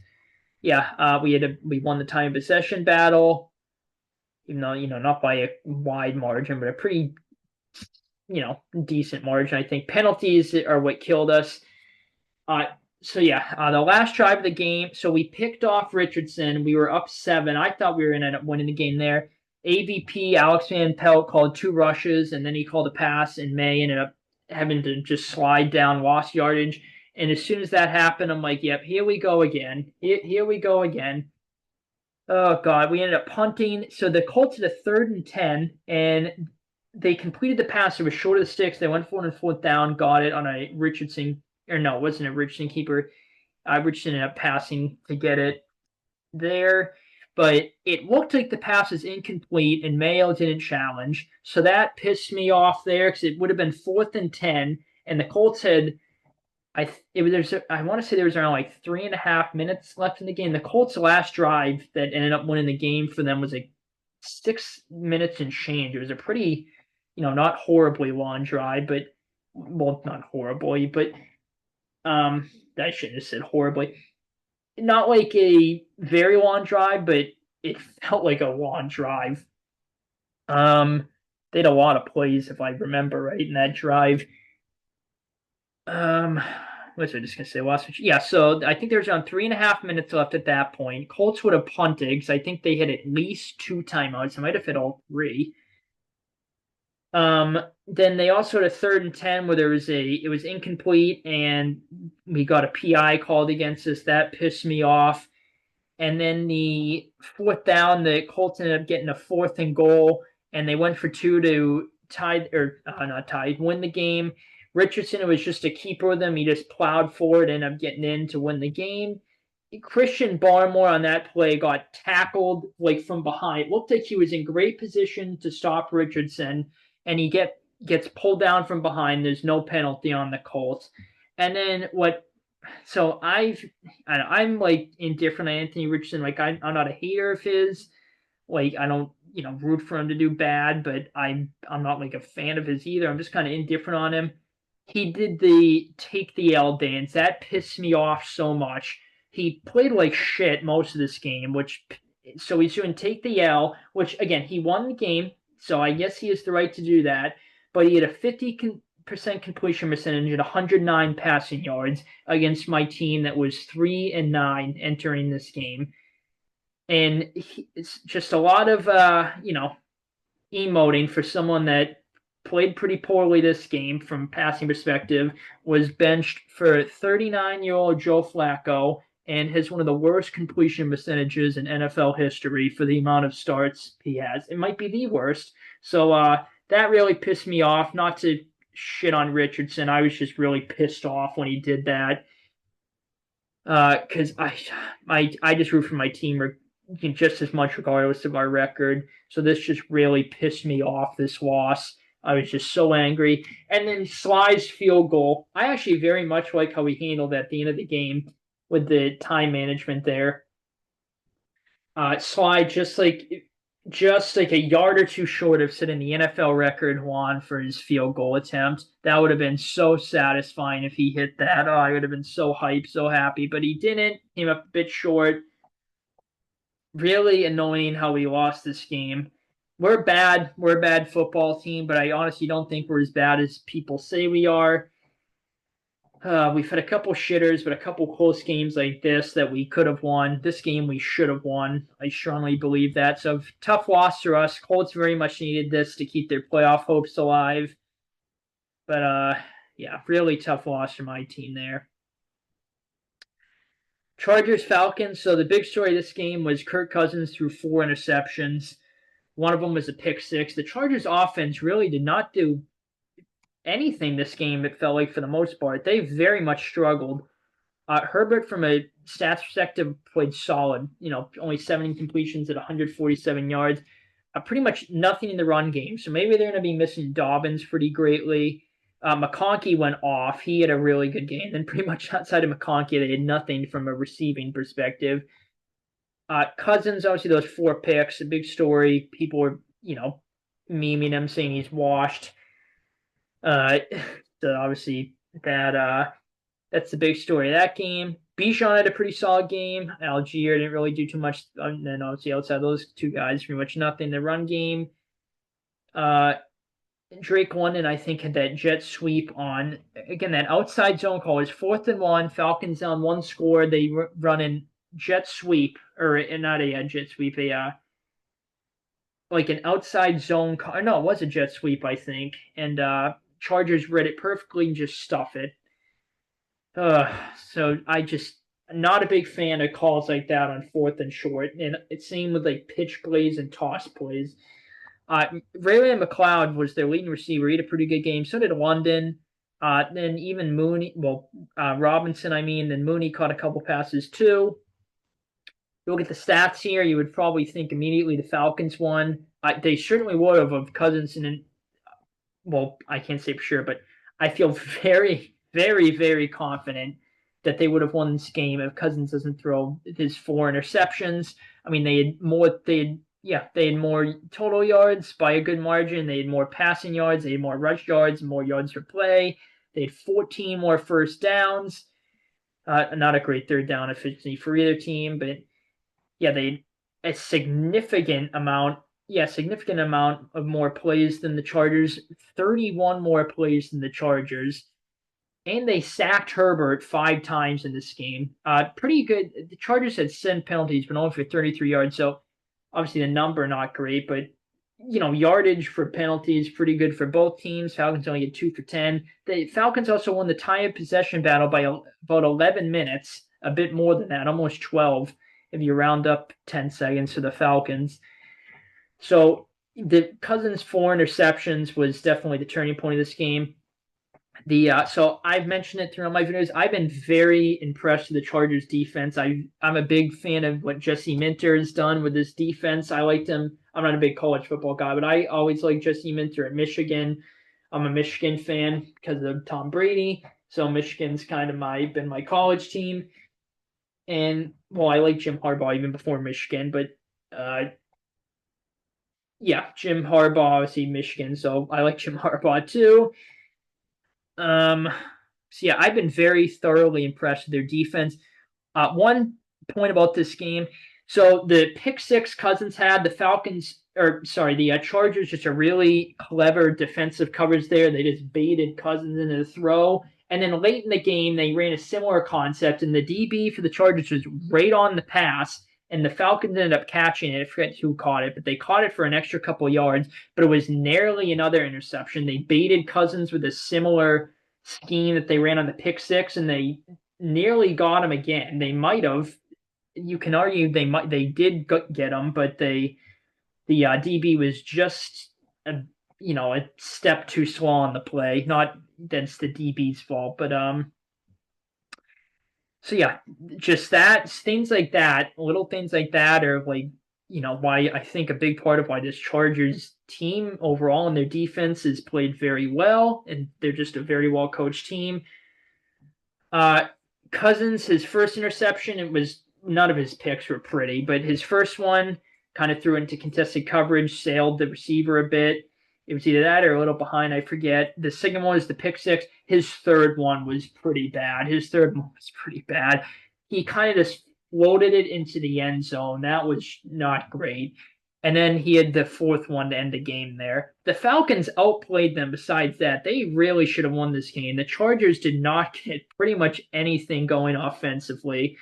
Yeah, we won the time possession battle, even though not by a wide margin, but a pretty decent margin. I think penalties are what killed us. Uh, the last drive of the game, so we picked off Richardson. We were up 7. I thought we were going to end up winning the game there. AVP, Alex Van Pelt, called 2 rushes, and then he called a pass, and May ended up having to just slide down, lost yardage. And as soon as that happened, I'm like, yep, here we go again. Here we go again. Oh, God, we ended up punting. So the Colts had a 3rd and 10, and they completed the pass. It was short of the sticks. They went for it on 4th down, got it on a Richardson, or no, it wasn't a Richardson keeper. Richardson ended up passing to get it there, but it looked like the pass was incomplete and Mayo didn't challenge. So that pissed me off there because it would have been 4th and 10, and the Colts had I want to say there was around like 3.5 minutes left in the game. The Colts' last drive that ended up winning the game for them was like 6 minutes and change. It was a pretty, not horribly long drive, but well, not horribly, but I shouldn't have said horribly. Not like a very long drive, but it felt like a long drive. They had a lot of plays, if I remember right, in that drive. What was I just gonna say? Yeah, so I think there was around 3.5 minutes left at that point. Colts would have punted because I think they had at least 2 timeouts. I might have hit all 3. Then they also had a 3rd and 10 where it was incomplete and we got a PI called against us. That pissed me off. And then the 4th down, the Colts ended up getting a 4th and goal, and they went for 2 to win the game. Richardson, it was just a keeper with him. He just plowed forward and ended up getting in to win the game. Christian Barmore on that play got tackled like from behind. It looked like he was in great position to stop Richardson, and he gets pulled down from behind. There's no penalty on the Colts. And then so I'm like indifferent on Anthony Richardson. Like I'm not a hater of his. Like I don't root for him to do bad, but I'm not like a fan of his either. I'm just kind of indifferent on him. He did the take the L dance. That pissed me off so much. He played like shit most of this game, so he's doing take the L, which again he won the game, so I guess he has the right to do that. But he had a 50% completion percentage and 109 passing yards against my team that was 3-9 entering this game, and it's just a lot of emoting for someone that played pretty poorly this game from passing perspective, was benched for 39-year-old Joe Flacco, and has one of the worst completion percentages in NFL history for the amount of starts he has. It might be the worst. So that really pissed me off. Not to shit on Richardson, I was just really pissed off when he did that. Because I just root for my team just as much regardless of our record. So this just really pissed me off, this loss. I was just so angry. And then Sly's field goal. I actually very much like how he handled at the end of the game with the time management there. Sly just like a yard or two short of setting the NFL record, Juan, for his field goal attempt. That would have been so satisfying if he hit that. Oh, I would have been so hyped, so happy. But he didn't. Came up a bit short. Really annoying how we lost this game. we're bad. We're a bad football team, but I honestly don't think we're as bad as people say we are. We've had a couple shitters, but a couple close games like this that we could have won. This game we should have won. I strongly believe that. So tough loss for us. Colts very much needed this to keep their playoff hopes alive. But yeah, really tough loss for my team there. Chargers Falcons. So the big story of this game was Kirk Cousins threw 4 interceptions. One of them was a pick six. The Chargers offense really did not do anything this game, it felt like, for the most part. They very much struggled. Herbert, from a stats perspective, played solid. Only 7 completions at 147 yards. Pretty much nothing in the run game. So maybe they're going to be missing Dobbins pretty greatly. McConkey went off. He had a really good game. And pretty much outside of McConkey, they had nothing from a receiving perspective. Cousins, obviously, those 4 picks, a big story. People were, memeing him, saying he's washed. So obviously that's the big story of that game. Bijan had a pretty solid game. Algier didn't really do too much. And then obviously outside those 2 guys, pretty much nothing in the run game. Drake London, I think, had that jet sweep on. Again, that outside zone call is 4th and 1. Falcons down 1 score. They run in jet sweep, or not a jet sweep, like an outside zone call. No, it was a jet sweep, I think. And Chargers read it perfectly and just stuff it. So I just not a big fan of calls like that on 4th and short, and it seemed with like pitch plays and toss plays. Raylan McLeod was their leading receiver. He had a pretty good game. So did London. Then even Mooney, Robinson, then Mooney caught a couple passes too. You look at the stats here, you would probably think immediately the Falcons won. They certainly would have of Cousins and, I can't say for sure, but I feel very, very, very confident that they would have won this game if Cousins doesn't throw his 4 interceptions. They had more total yards by a good margin. They had more passing yards. They had more rush yards, more yards per play. They had 14 more first downs. Not a great third down efficiency for either team, but yeah, they had a significant amount of more plays than the Chargers. 31 more plays than the Chargers. And they sacked Herbert 5 times in this game. Pretty good. The Chargers had 7 penalties, but only for 33 yards. So obviously the number not great, but yardage for penalties pretty good for both teams. Falcons only get 2 for 10. The Falcons also won the time of possession battle by about 11 minutes, a bit more than that, almost 12 if you round up 10 seconds to the Falcons. So the Cousins 4 interceptions was definitely the turning point of this game. So I've mentioned it throughout my videos. I've been very impressed with the Chargers defense. I'm a big fan of what Jesse Minter has done with this defense. I liked him. I'm not a big college football guy, but I always liked Jesse Minter at Michigan. I'm a Michigan fan because of Tom Brady. So Michigan's kind of been my college team. And I like Jim Harbaugh even before Michigan, but Jim Harbaugh, obviously Michigan, so I like Jim Harbaugh too. I've been very thoroughly impressed with their defense. One point about this game, so the pick 6 Cousins had, the Chargers just a really clever defensive coverage there. They just baited Cousins into the throw. And then late in the game, they ran a similar concept, and the DB for the Chargers was right on the pass, and the Falcons ended up catching it. I forget who caught it, but they caught it for an extra couple yards, but it was narrowly another interception. They baited Cousins with a similar scheme that they ran on the pick 6, and they nearly got him again. They might have. You can argue they did get him, but the DB was just a step too slow on the play. Not that's the DB's fault, but just that, things like that, little things like that are why I think a big part of why this Chargers team overall and their defense has played very well, and they're just a very well coached team. Cousins, his first interception, none of his picks were pretty, but his first one kind of threw into contested coverage, sailed the receiver a bit. It was either that or a little behind, I forget. The second one was the pick 6. His third one was pretty bad. He kind of just floated it into the end zone. That was not great. And then he had the fourth one to end the game there. The Falcons outplayed them besides that. They really should have won this game. The Chargers did not get pretty much anything going offensively.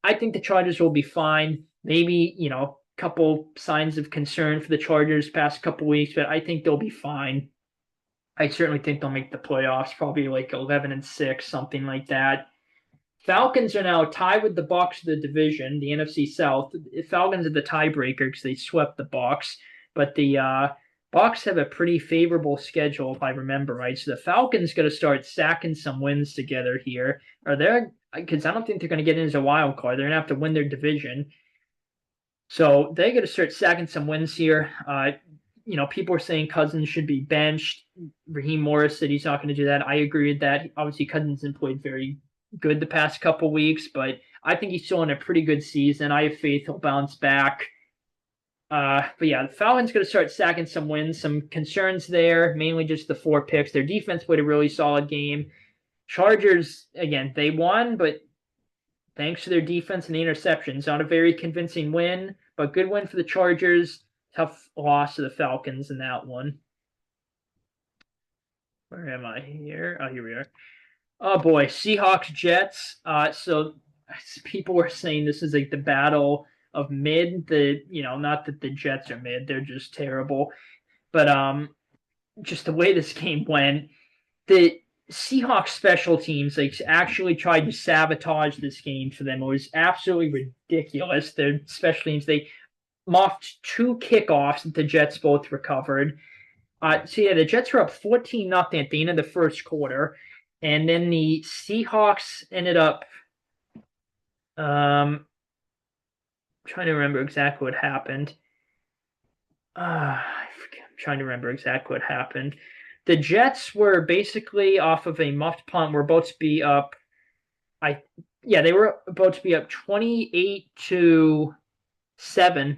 I think the Chargers will be fine. Maybe, a couple signs of concern for the Chargers past couple weeks, but I think they'll be fine. I certainly think they'll make the playoffs, probably like 11-6, something like that. Falcons are now tied with the Bucs of the division, the NFC South. The Falcons are the tiebreaker because they swept the Bucs, but the Bucs have a pretty favorable schedule, if I remember right. So the Falcons got to start sacking some wins together here. Are there? Because I don't think they're going to get in as a wild card. They're going to have to win their division. So they got to start sacking some wins here. People are saying Cousins should be benched. Raheem Morris said he's not going to do that. I agree with that. Obviously, Cousins hasn't played very good the past couple weeks, but I think he's still in a pretty good season. I have faith he'll bounce back. But yeah, the Falcons going to start sacking some wins. Some concerns there, mainly just the 4 picks. Their defense played a really solid game. Chargers, again, they won, but thanks to their defense and the interceptions, not a very convincing win, but good win for the Chargers. Tough loss to the Falcons in that one. Where am I here? Oh, here we are. Oh boy, Seahawks Jets. So people were saying this is like the battle of mid. Not that the Jets are mid, they're just terrible. But just the way this game went, the Seahawks special teams actually tried to sabotage this game for them. It was absolutely ridiculous. Their special teams, they muffed 2 kickoffs that the Jets both recovered. The Jets were up 14-0 at the end of the first quarter. And then the Seahawks ended up trying to remember exactly what happened. I'm trying to remember exactly what happened. The Jets were basically off of a muffed punt. Were about to be up. They were about to be up 28-7,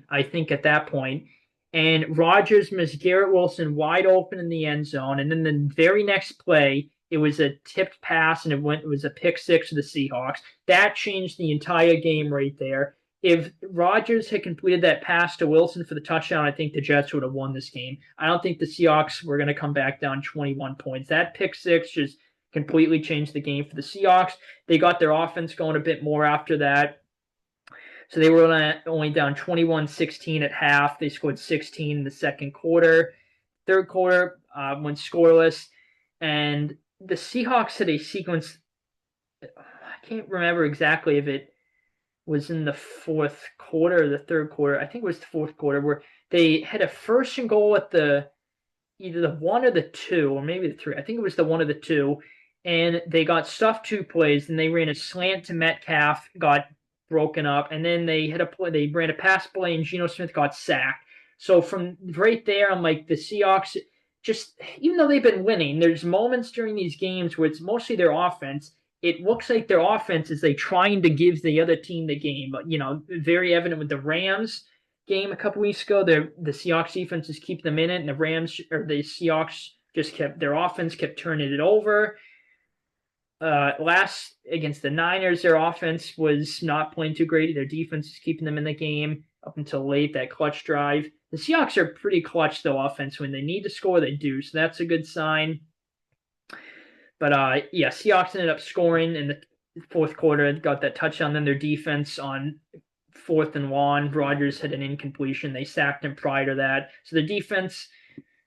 I think, at that point. And Rodgers missed Garrett Wilson wide open in the end zone. And then the very next play, it was a tipped pass, and it was a pick 6 to the Seahawks. That changed the entire game right there. If Rodgers had completed that pass to Wilson for the touchdown, I think the Jets would have won this game. I don't think the Seahawks were going to come back down 21 points. That pick 6 just completely changed the game for the Seahawks. They got their offense going a bit more after that. So they were only down 21-16 at half. They scored 16 in the second quarter. Third quarter went scoreless. And the Seahawks had a sequence. I can't remember exactly if it was in the fourth quarter or the third quarter. I think it was the fourth quarter, where they had a first and goal at either the 1 or the 2, or maybe the 3. I think it was the 1 or the 2. And they got stuffed 2 plays, and they ran a slant to Metcalf, got broken up, and then they ran a pass play, and Geno Smith got sacked. So from right there, I'm like, the Seahawks, just even though they've been winning, there's moments during these games where it's mostly their offense. It looks like their offense is trying to give the other team the game. But very evident with the Rams game a couple weeks ago. The Seahawks defense just keep them in it, and the Seahawks just their offense kept turning it over. Last against the Niners, their offense was not playing too great. Their defense is keeping them in the game up until late, that clutch drive. The Seahawks are pretty clutch, though, offense. When they need to score, they do. So that's a good sign. But, Seahawks ended up scoring in the fourth quarter, got that touchdown. Then their defense on 4th and 1, Rodgers had an incompletion. They sacked him prior to that. So the defense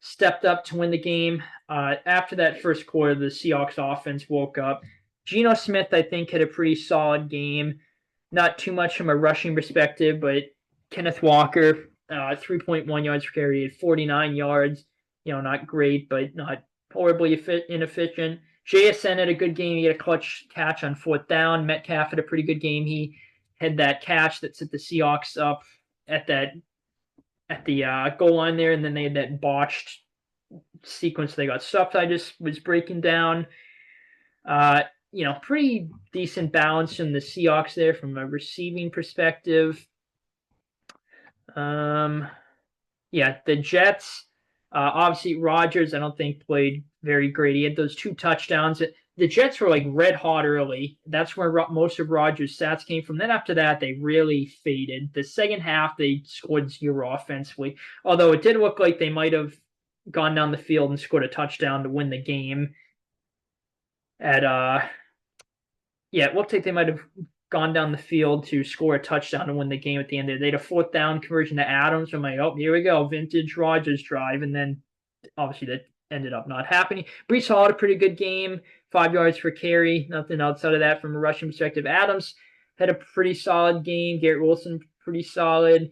stepped up to win the game. After that first quarter, the Seahawks offense woke up. Geno Smith, I think, had a pretty solid game. Not too much from a rushing perspective, but Kenneth Walker, 3.1 yards per carry, at 49 yards. Not great, but not horribly inefficient. JSN had a good game. He had a clutch catch on 4th down. Metcalf had a pretty good game. He had that catch that set the Seahawks up at the goal line there, and then they had that botched sequence. They got stuffed. I just was breaking down. Pretty decent balance from the Seahawks there from a receiving perspective. The Jets, obviously Rodgers, I don't think played very great. He had those 2 touchdowns. the Jets were like red hot early. That's where most of Rodgers' stats came from. Then after that, they really faded. The second half, they scored zero offensively. Although it did look like they might have gone down the field and scored a touchdown to win the game. It looked like they might have gone down the field to score a touchdown to win the game at the end. They had a fourth down conversion to Adams. I'm like, oh, here we go, vintage Rodgers drive, and then obviously that ended up not happening. Breece Hall had a pretty good game, 5 yards per carry. Nothing outside of that from a rushing perspective. Adams had a pretty solid game. Garrett Wilson, pretty solid.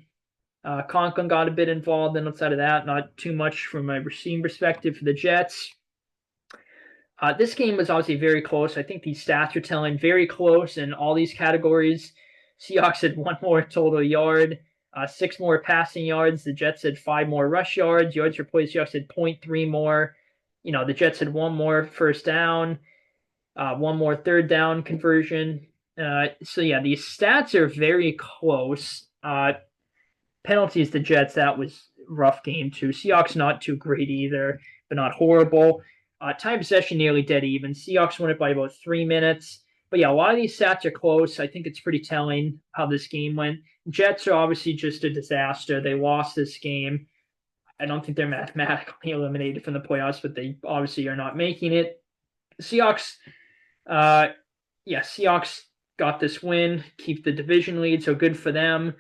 Conklin got a bit involved, and outside of that, not too much from a receiving perspective for the Jets. This game was obviously very close. I think these stats are telling very close in all these categories. Seahawks had 1 more total yard, 6 more passing yards. The Jets had 5 more rush yards. Yards per play, Seahawks had 0.3 more. The Jets had 1 more first down, 1 more third down conversion. These stats are very close. Penalties, the Jets, that was rough game too. Seahawks not too great either, but not horrible. Time possession nearly dead even. Seahawks won it by about 3 minutes. But yeah, a lot of these stats are close. I think it's pretty telling how this game went. Jets are obviously just a disaster. They lost this game. I don't think they're mathematically eliminated from the playoffs, but they obviously are not making it. Seahawks, Seahawks got this win, keep the division lead, so good for them.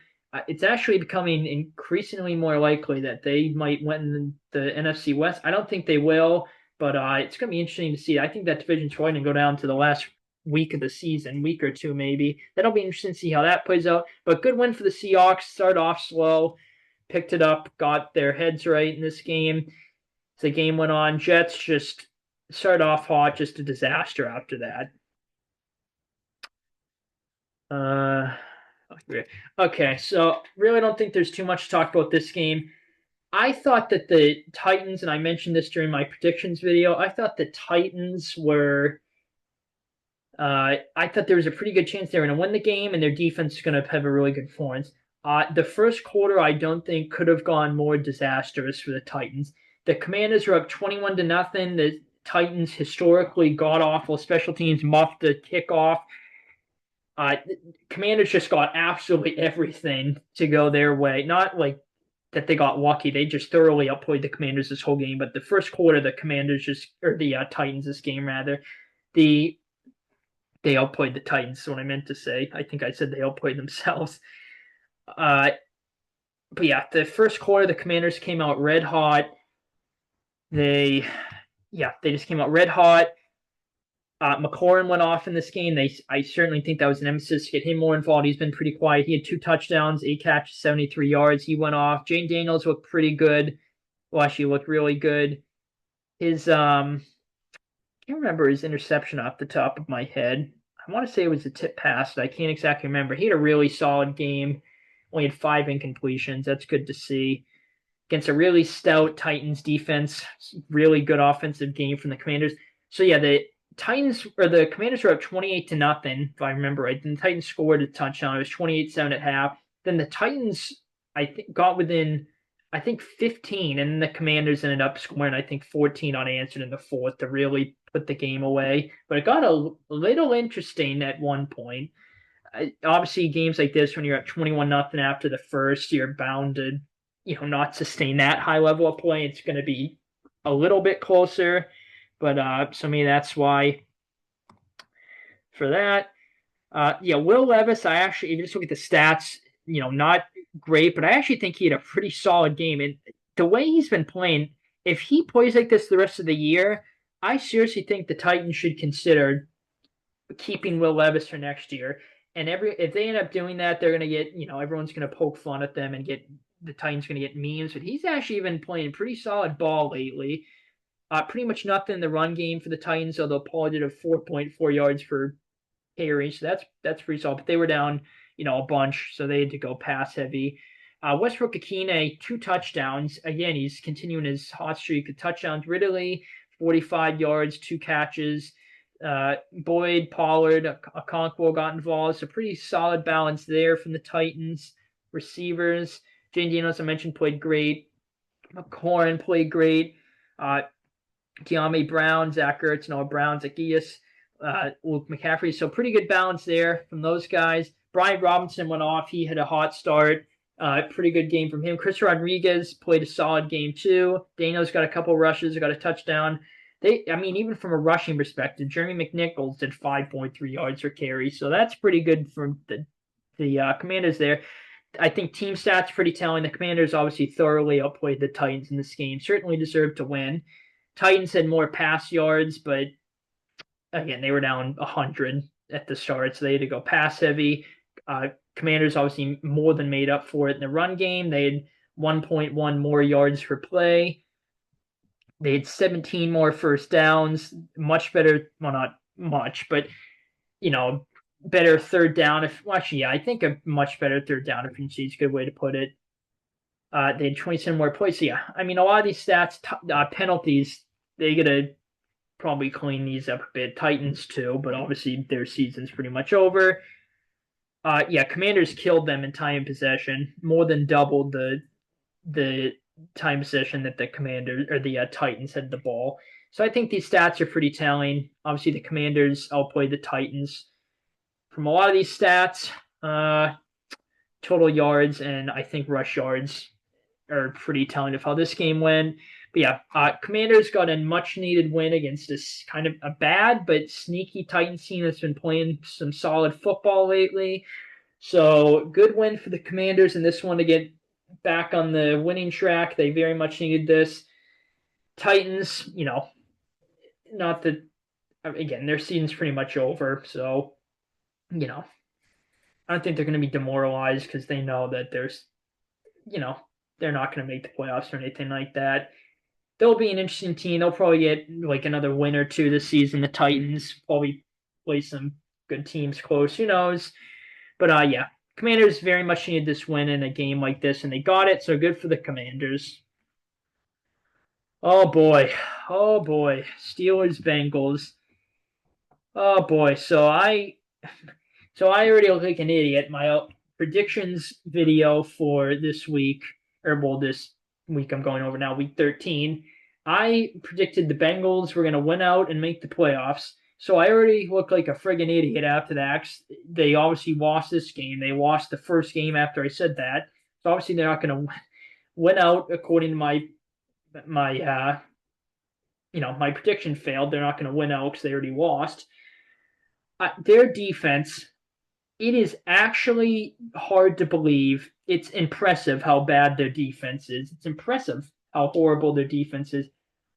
It's actually becoming increasingly more likely that they might win the NFC West. I don't think they will. But it's going to be interesting to see. I think that division's probably going to go down to the last week of the season, week or two maybe. That'll be interesting to see how that plays out. But good win for the Seahawks. Started off slow, picked it up, got their heads right in this game. As the game went on, Jets just started off hot, just a disaster after that. Okay, so really don't think there's too much to talk about this game. I thought that the Titans, and I mentioned this during my predictions video, I thought the Titans were I thought there was a pretty good chance they were going to win the game, and their defense is going to have a really good performance. The first quarter, I don't think could have gone more disastrous for the Titans. The Commanders were up 21-0. The Titans historically god awful special teams muffed the kickoff. Commanders just got absolutely everything to go their way. Not like that they got lucky. They just thoroughly outplayed the Commanders this whole game. But the first quarter, the Titans this game rather, they outplayed the Titans. Is what I meant to say. I think I said they outplayed themselves. But yeah, the first quarter, the Commanders came out red hot. They just came out red hot. McLaurin went off in this game. I certainly think that was an emphasis to get him more involved. He's been pretty quiet. He had 2 touchdowns, 8 catches, 73 yards. He went off. Jane Daniels looked pretty good. Well, actually looked really good. His I can't remember his interception off the top of my head. I want to say it was a tip pass, but I can't exactly remember. He had a really solid game. Only had 5 incompletions. That's good to see. Against a really stout Titans defense. Really good offensive game from the Commanders. So yeah, the Commanders were up 28-0, if I remember right. Then the Titans scored a touchdown. It was 28-7 at half. Then the Titans, I think, got within, 15, and the Commanders ended up scoring, 14 unanswered in the fourth to really put the game away. But it got a little interesting at one point. Obviously, games like this, when you're up 21-0 after the first, you're bound to, not sustain that high level of play. It's going to be a little bit closer. But so maybe that's why for that. Will Levis, if you just look at the stats, not great, but I actually think he had a pretty solid game. And the way he's been playing, if he plays like this the rest of the year, I seriously think the Titans should consider keeping Will Levis for next year. And if they end up doing that, they're going to get, everyone's going to poke fun at them and the Titans going to get memes. But he's actually been playing pretty solid ball lately. Pretty much nothing in the run game for the Titans, although Paul did a 4.4 yards per carry, so that's pretty solid. But they were down, a bunch, so they had to go pass heavy. Westbrook-Ikhine, 2 touchdowns. Again, he's continuing his hot streak of touchdowns. Ridley, 45 yards, 2 catches. Boyd, Pollard, Okonkwo got involved. So pretty solid balance there from the Titans. Receivers, Jane Daniels, I mentioned, played great. McLaurin played great. De'Ami Brown, Zach Ertz, Noah Brown, Zacchaeus, Luke McCaffrey. So pretty good balance there from those guys. Brian Robinson went off. He had a hot start. Pretty good game from him. Chris Rodriguez played a solid game too. Daniel's got a couple rushes, got a touchdown. Even from a rushing perspective, Jeremy McNichols did 5.3 yards per carry, so that's pretty good from the Commanders there. I think team stats pretty telling. The Commanders obviously thoroughly outplayed the Titans in this game. Certainly deserved to win. Titans had more pass yards, but again, they were down 100 at the start, so they had to go pass heavy. Commanders obviously more than made up for it in the run game. They had 1.1 more yards per play. They had 17 more first downs. Much better, well, not much, but, better third down. I think a much better third down efficiency is a good way to put it. They had 27 more plays. So, a lot of these stats, penalties, they got to probably clean these up a bit. Titans too, but obviously their season's pretty much over. Commanders killed them in time and possession, more than doubled the time possession that the Commanders or the Titans had the ball. So I think these stats are pretty telling. Obviously, the Commanders outplayed the Titans. From a lot of these stats, total yards and I think rush yards are pretty telling of how this game went. But Commanders got a much-needed win against this kind of a bad but sneaky Titans team that's been playing some solid football lately. So good win for the Commanders in this one to get back on the winning track. They very much needed this. Titans, not that, again, their season's pretty much over. So, I don't think they're going to be demoralized because they know that they're not going to make the playoffs or anything like that. They'll be an interesting team. They'll probably get like another win or two this season. The Titans probably play some good teams close. Who knows? But Commanders very much needed this win in a game like this, and they got it. So good for the Commanders. Oh boy, Steelers Bengals. Oh boy, so I already look like an idiot. My predictions video for this week, this week I'm going over now, week 13. I predicted the Bengals were going to win out and make the playoffs. So I already look like a friggin' idiot after that. They obviously lost this game. They lost the first game after I said that. So obviously they're not going to win out according to my prediction failed. They're not going to win out because they already lost. Their defense, it is actually hard to believe. It's impressive how bad their defense is. It's impressive how horrible their defense is.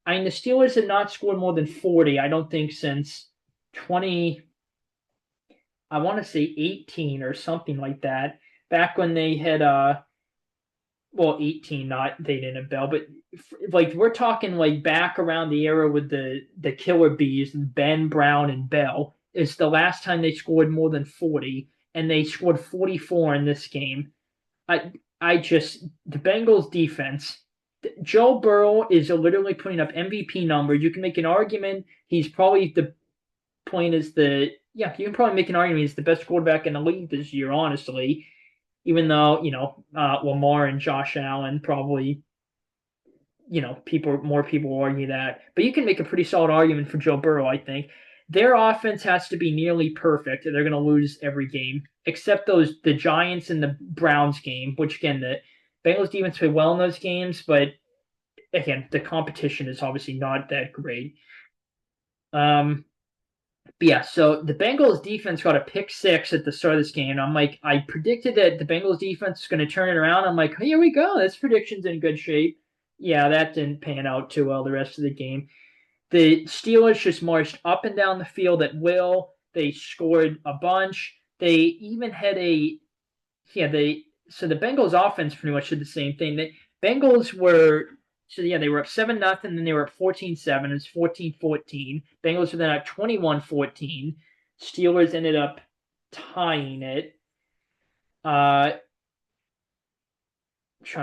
The Steelers have not scored more than 40, I don't think, since 18 or something like that. Back when they had, 18, they didn't have Bell, but like we're talking like back around the era with the Killer Bees and Ben, Brown, and Bell. Is the last time they scored more than 40, and they scored 44 in this game. The Bengals defense, Joe Burrow is literally putting up MVP numbers. You can make an argument he's probably you can probably make an argument he's the best quarterback in the league this year, honestly. Even though, Lamar and Josh Allen probably, more people will argue that. But you can make a pretty solid argument for Joe Burrow, I think. Their offense has to be nearly perfect. They're going to lose every game, except the Giants and the Browns game, which, again, the Bengals defense played well in those games, but, again, the competition is obviously not that great. So the Bengals defense got a pick six at the start of this game. I'm like, I predicted that the Bengals defense is going to turn it around. I'm like, here we go. This prediction's in good shape. Yeah, that didn't pan out too well the rest of the game. The Steelers just marched up and down the field at will. They scored a bunch. They even had the Bengals offense pretty much did the same thing. The Bengals were they were up 7-0, then they were up 14-7. It's 14-14. Bengals were then up 21-14. Steelers ended up tying it. Trying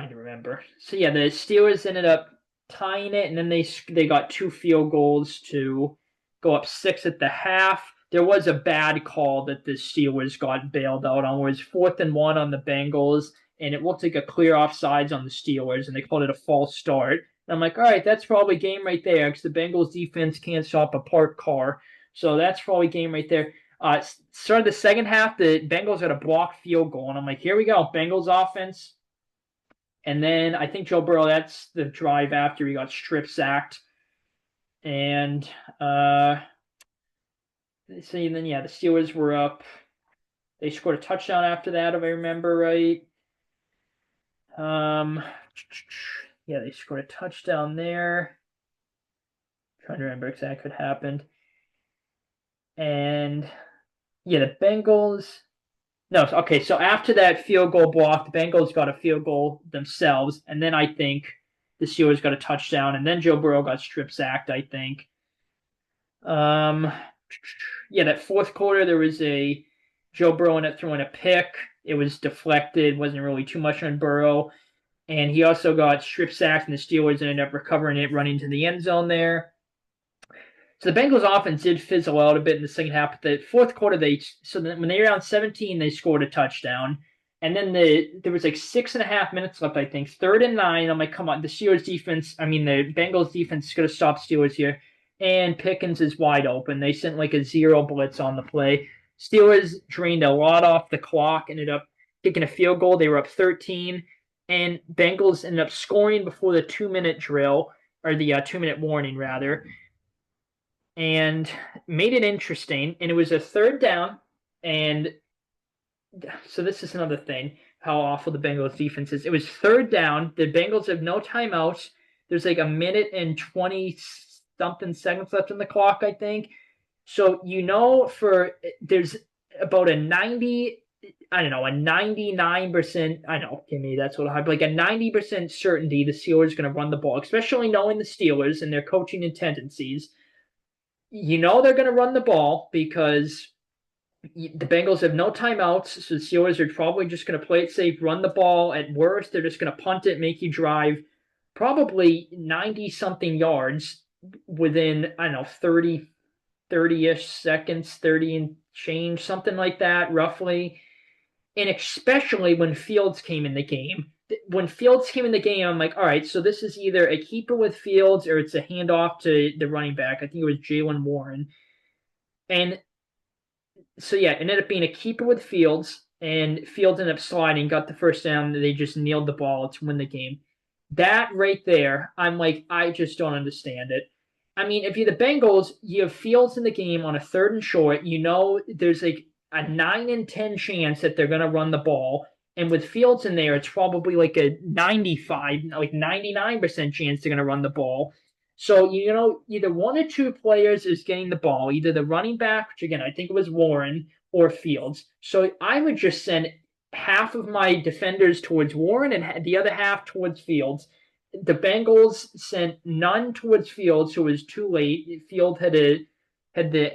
to remember. So the Steelers ended up tying it, and then they got 2 field goals to go up 6 at the half. There was a bad call that the Steelers got bailed out on, where it was 4th and 1 on the Bengals, and it looked like a clear offsides on the Steelers, and they called it a false start. And I'm like, all right, that's probably game right there, because the Bengals defense can't stop a parked car. So that's probably game right there. Started the second half, the Bengals got a blocked field goal, and I'm like, here we go, Bengals offense. And then I think Joe Burrow, that's the drive after he got strip sacked. And see, and then yeah, the Steelers were up. They scored a touchdown after that, if I remember right. Um, yeah, they scored a touchdown there. I'm trying to remember exactly what happened. And yeah, the Bengals. No, okay. So after that field goal block, the Bengals got a field goal themselves, and then I think the Steelers got a touchdown, and then Joe Burrow got strip sacked. I think. Um, yeah, that fourth quarter there was a Joe Burrow ended up throwing a pick. It was deflected, wasn't really too much on Burrow, and he also got strip sacked, and the Steelers ended up recovering it, running to the end zone there. So the Bengals offense did fizzle out a bit in the second half, but the fourth quarter when they were down 17, they scored a touchdown. And then there was like 6.5 minutes left, I think. 3rd and 9. I'm like, come on, the Bengals defense is gonna stop Steelers here. And Pickens is wide open. They sent like a zero blitz on the play. Steelers drained a lot off the clock, ended up kicking a field goal. They were up 13. And Bengals ended up scoring before the 2-minute drill, or the 2-minute warning, rather, and made it interesting. And it was a 3rd down. And so this is another thing, how awful the Bengals defense is. It was 3rd down. The Bengals have no timeouts. There's like 1 minute and 20 something seconds left on the clock, I think. So there's about a 99%, I know, Kimmy, that's what I have, like a 90% certainty the Steelers are going to run the ball, especially knowing the Steelers and their coaching and tendencies. They're going to run the ball because the Bengals have no timeouts, so the Steelers are probably just going to play it safe, run the ball. At worst, they're just going to punt it, make you drive probably 90-something yards within, I don't know, 30-ish seconds, 30 and change, something like that, roughly. And especially when Fields came in the game. When Fields came in the game, I'm like, all right, so this is either a keeper with Fields or it's a handoff to the running back. I think it was Jaylen Warren. And so, yeah, it ended up being a keeper with Fields, and Fields ended up sliding, got the first down. They just nailed the ball to win the game. That right there, I'm like, I just don't understand it. I mean, if you're the Bengals, you have Fields in the game on a 3rd and short. There's like a 9 in 10 chance that they're going to run the ball. And with Fields in there, it's probably like a 99% chance they're going to run the ball. So, either one or two players is getting the ball, either the running back, which again, I think it was Warren, or Fields. So I would just send half of my defenders towards Warren and the other half towards Fields. The Bengals sent none towards Fields, so it was too late. Field had the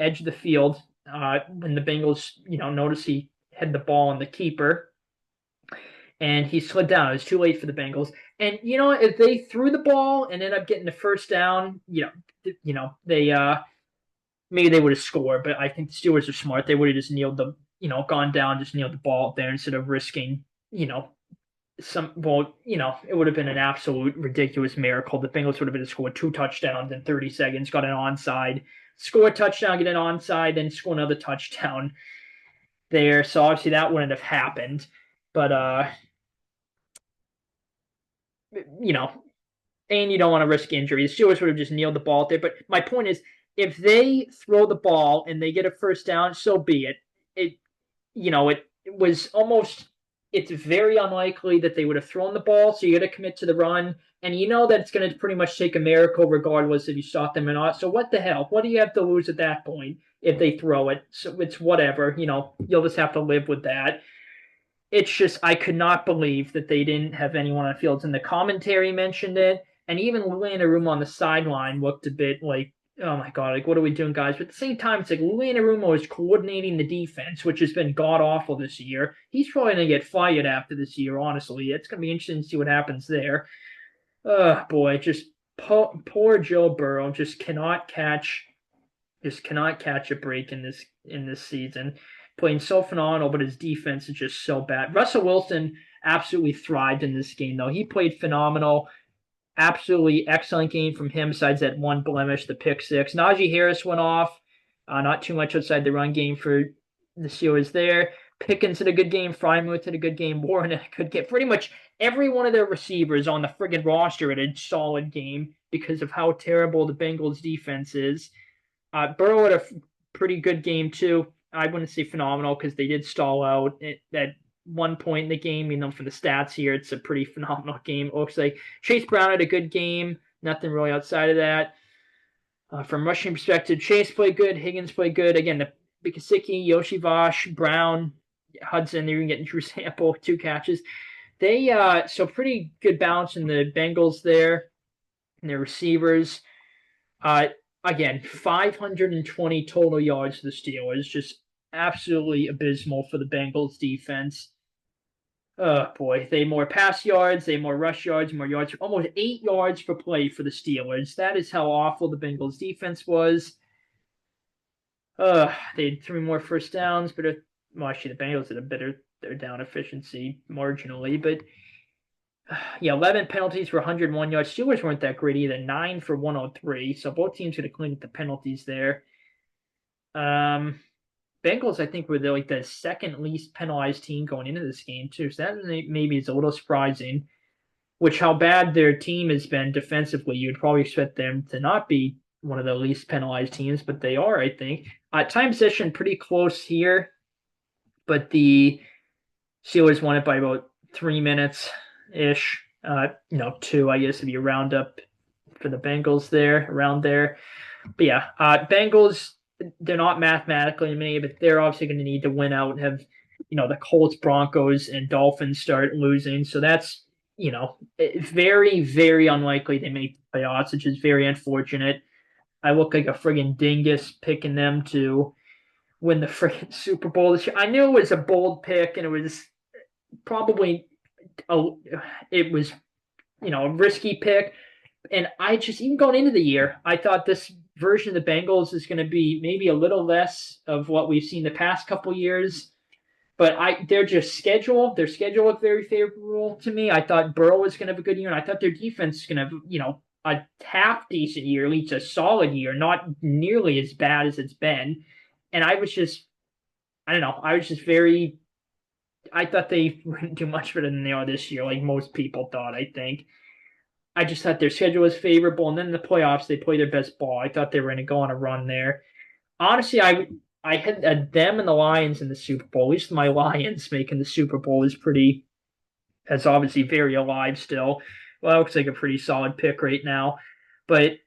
edge of the field when the Bengals, noticed he had the ball on the keeper, and he slid down. It was too late for the Bengals. And if they threw the ball and ended up getting the first down, they maybe they would have scored. But I think the Steelers are smart. They would have just gone down, just nailed the ball up there instead of risking, it would have been an absolute ridiculous miracle. The Bengals would have been to score 2 touchdowns in 30 seconds, got an onside, score a touchdown, get an onside, then score another touchdown there. So obviously that wouldn't have happened. But and you don't want to risk injury. The Steelers would have just nailed the ball there. But my point is, if they throw the ball and they get a first down, so be it. It was almost, it's very unlikely that they would have thrown the ball, so you got to commit to the run. And that it's going to pretty much take a miracle regardless if you stop them or not. So what the hell? What do you have to lose at that point if they throw it? So it's whatever. You'll just have to live with that. It's just, I could not believe that they didn't have anyone on Fields. And the commentary mentioned it. And even Lou Anarumo on the sideline looked a bit like, oh my God, like, what are we doing, guys? But at the same time, it's like Lou Anarumo is coordinating the defense, which has been god-awful this year. He's probably going to get fired after this year, honestly. It's going to be interesting to see what happens there. Oh, boy, just poor Joe Burrow just cannot catch a break in this season. Playing so phenomenal, but his defense is just so bad. Russell Wilson absolutely thrived in this game, though. He played phenomenal. Absolutely excellent game from him, besides that one blemish, the pick six. Najee Harris went off. Not too much outside the run game for the Steelers there. Pickens had a good game. Freiermuth had a good game. Warren had a good game. Pretty much every one of their receivers on the friggin' roster had a solid game because of how terrible the Bengals defense is. Burrow had a pretty good game too. I wouldn't say phenomenal because they did stall out at one point in the game. For the stats here, it's a pretty phenomenal game. It looks like Chase Brown had a good game. Nothing really outside of that. From rushing perspective, Chase played good. Higgins played good. Again, the Bikasicki, Yoshi Vosh, Brown, Hudson, they're even getting Drew Sample, 2 catches. So pretty good balance in the Bengals there and their receivers. Again, 520 total yards for the Steelers, just absolutely abysmal for the Bengals defense. Oh boy, they more pass yards, they more rush yards, more yards, almost 8 yards per play for the Steelers. That is how awful the Bengals defense was. They had 3 more first downs, but actually the Bengals had a better their down efficiency marginally, but yeah, 11 penalties for 101 yards. Steelers weren't that great either. 9 for 103. So both teams could have cleaned up the penalties there. Bengals, I think, were the second least penalized team going into this game too. So that maybe is a little surprising. Which how bad their team has been defensively, you'd probably expect them to not be one of the least penalized teams, but they are, I think. Time possession pretty close here, but the Steelers won it by about 3 minutes ish. 2, I guess, if you round up for the Bengals there, around there. But yeah, Bengals, they're not mathematically eliminated, but they're obviously going to need to win out and have, the Colts, Broncos, and Dolphins start losing. So that's, very, very unlikely they make the playoffs, which is very unfortunate. I look like a friggin' dingus picking them to win the friggin' Super Bowl this year. I knew it was a bold pick, and it was probably a risky pick. And I just, even going into the year, I thought this version of the Bengals is going to be maybe a little less of what we've seen the past couple years. But their schedule looked very favorable to me. I thought Burrow was going to have a good year, and I thought their defense is going to have, a half decent year, at least a solid year, not nearly as bad as it's been. And I was just very, I thought they wouldn't do much better than they are this year, like most people thought, I think. I just thought their schedule was favorable, and then in the playoffs, they played their best ball. I thought they were going to go on a run there. Honestly, I had them and the Lions in the Super Bowl. At least my Lions making the Super Bowl is obviously very alive still. Well, that looks like a pretty solid pick right now. But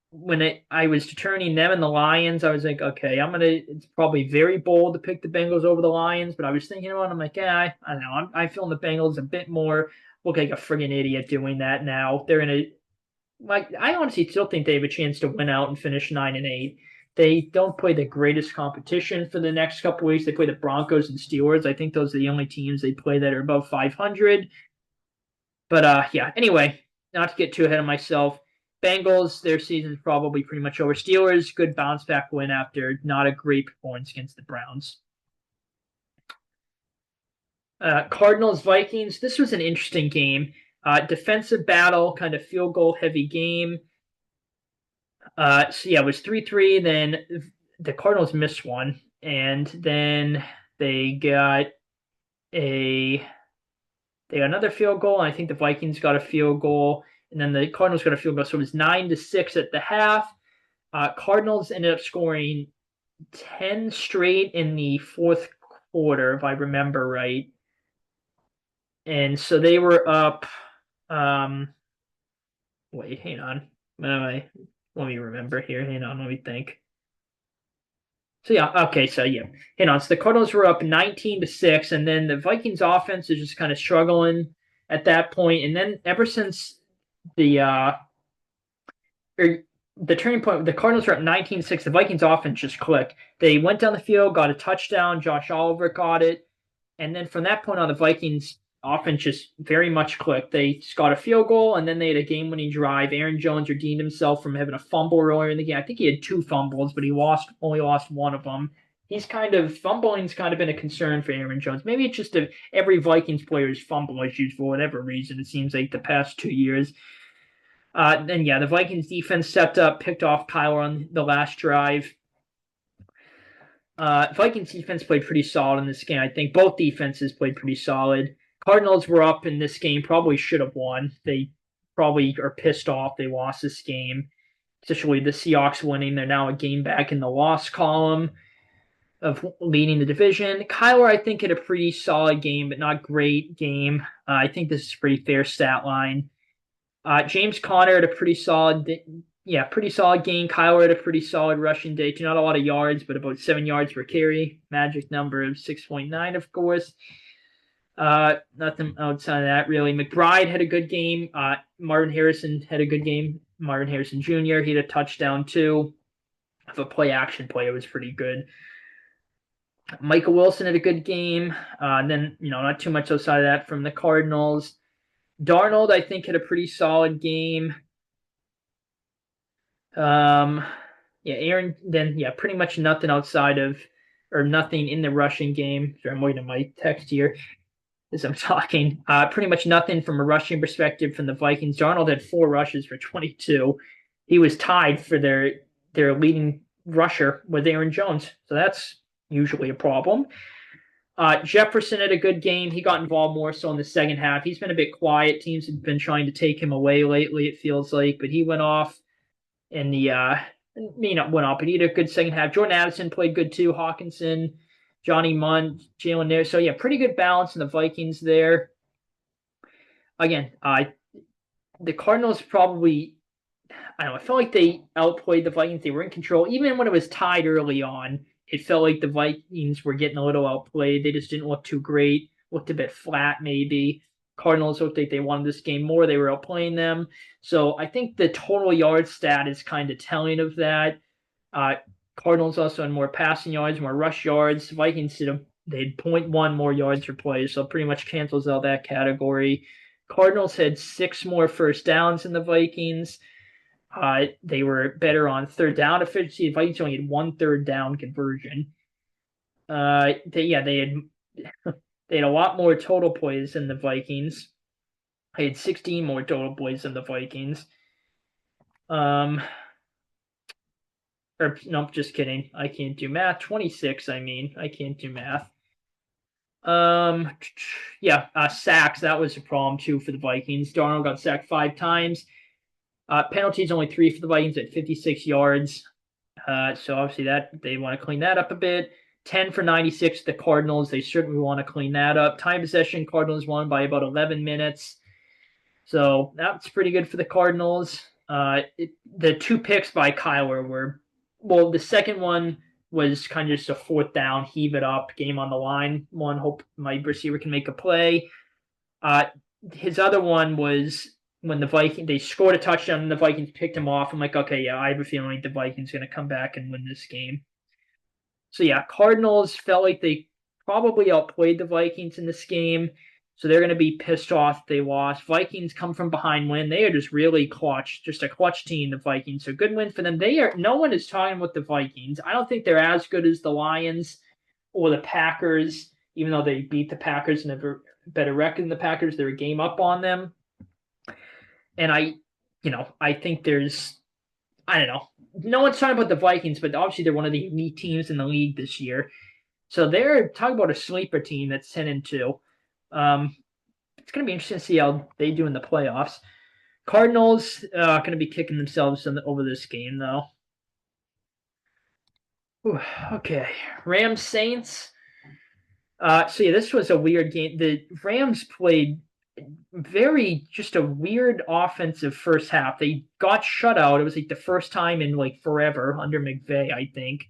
when I was determining them and the Lions, I was like, okay, it's probably very bold to pick the Bengals over the Lions, but I was thinking about it, I'm like, yeah, I don't know. I feel the Bengals a bit more, look like a friggin' idiot doing that now. They're going to, I honestly still think they have a chance to win out and finish 9-8. They don't play the greatest competition for the next couple weeks. They play the Broncos and Steelers. I think those are the only teams they play that are above 500. But yeah, anyway, not to get too ahead of myself. Bengals, their season's probably pretty much over. Steelers, good bounce back win after not a great performance against the Browns. Cardinals, Vikings, this was an interesting game. Defensive battle, kind of field goal heavy game. So yeah, it was 3-3. Then the Cardinals missed one, and then they got another field goal, and I think the Vikings got a field goal, and then the Cardinals got a field goal. So it was 9-6 at the half. Cardinals ended up scoring 10 straight in the fourth quarter, if I remember right. And so they were up. Wait, hang on. Let me remember here. Hang on, let me think. So yeah, okay, so yeah, hang on. So the Cardinals were up 19-6, and then the Vikings offense is just kind of struggling at that point. And then ever since the turning point, the Cardinals were up 19-6. The Vikings offense just clicked. They went down the field, got a touchdown. Josh Oliver got it, and then from that point on, the Vikings offense just very much clicked. They got a field goal, and then they had a game-winning drive. Aaron Jones redeemed himself from having a fumble earlier in the game. I think he had 2 fumbles, but he only lost one of them. Fumbling's kind of been a concern for Aaron Jones. Maybe it's just every Vikings player's fumble issues for whatever reason. It seems like the past 2 years. Then yeah, the Vikings defense stepped up, picked off Kyler on the last drive. Vikings defense played pretty solid in this game. I think both defenses played pretty solid. Cardinals were up in this game, probably should have won. They probably are pissed off they lost this game, especially the Seahawks winning. They're now a game back in the loss column of leading the division. Kyler, I think, had a pretty solid game, but not great game. I think this is a pretty fair stat line. James Conner had a pretty solid, pretty solid game. Kyler had a pretty solid rushing day. Not a lot of yards, but about 7 yards per carry. Magic number of 6.9, of course. Nothing outside of that, really. McBride had a good game. Marvin Harrison had a good game. Marvin Harrison Jr., he had a touchdown, too. If a play-action play, it was pretty good. Michael Wilson had a good game. Then, not too much outside of that from the Cardinals. Darnold, I think, had a pretty solid game. Aaron, then, pretty much nothing outside of, or nothing in the rushing game. Sorry, I'm waiting on my text here as I'm talking. Pretty much nothing from a rushing perspective from the Vikings. Darnold had 4 rushes for 22. He was tied for their leading rusher with Aaron Jones. So that's usually a problem. Jefferson had a good game. He got involved more so in the second half. He's been a bit quiet. Teams have been trying to take him away lately, it feels like, but he went off in the went off, but he had a good second half. Jordan Addison played good too. Hawkinson, Johnny Munn, Jalen there. So pretty good balance in the Vikings there. Again, the Cardinals probably, I felt like they outplayed the Vikings. They were in control. Even when it was tied early on, it felt like the Vikings were getting a little outplayed. They just didn't look too great. Looked a bit flat, maybe. Cardinals looked like they wanted this game more. They were outplaying them. So I think the total yard stat is kind of telling of that. Cardinals also had more passing yards, more rush yards. Vikings they had 0.1 more yards per play, so pretty much cancels out that category. Cardinals had 6 more first downs than the Vikings. They were better on third down efficiency. The Vikings only had 1 third down conversion. They had a lot more total plays than the Vikings. They had 16 more total plays than the Vikings. Nope, just kidding. I can't do math. 26, I can't do math. Sacks, that was a problem too for the Vikings. Darnold got sacked 5 times. Penalties only 3 for the Vikings at 56 yards. So obviously that they want to clean that up a bit. 10 for 96, the Cardinals. They certainly want to clean that up. Time possession, Cardinals won by about 11 minutes. So that's pretty good for the Cardinals. The 2 picks by Kyler were, the second one was kind of just a 4th down, heave it up, game on the line. One, hope my receiver can make a play. His other one was when the Vikings, they scored a touchdown and the Vikings picked him off. I'm like, okay, yeah, I have a feeling like the Vikings are going to come back and win this game. So Cardinals felt like they probably outplayed the Vikings in this game. So they're going to be pissed off if they lost. Vikings come from behind win. They are just really clutch, just a clutch team, the Vikings. So good win for them. No one is talking about the Vikings. I don't think they're as good as the Lions or the Packers, even though they beat the Packers and have a better record than the Packers. They're a game up on them. And I think there's, I don't know. No one's talking about the Vikings, but obviously they're one of the elite teams in the league this year. So they're talking about a sleeper team that's 10-2. It's going to be interesting to see how they do in the playoffs. Cardinals going to be kicking themselves over this game, though. Ooh, okay. Rams Saints. This was a weird game. The Rams played just a weird offensive first half. They got shut out. It was like the first time in like forever under McVay, I think.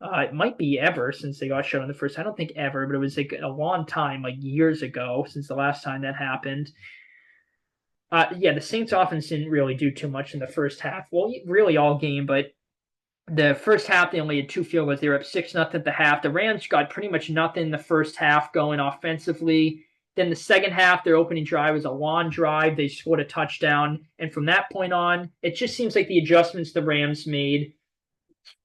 It might be ever since they got shut out in the first. I don't think ever, but it was like a long time, like years ago since the last time that happened. The Saints offense didn't really do too much in the first half. Well, really all game, but the first half they only had 2 field goals. They were up 6-0 at the half. The Rams got pretty much nothing in the first half going offensively. Then the second half, their opening drive was a long drive. They scored a touchdown. And from that point on, it just seems like the adjustments the Rams made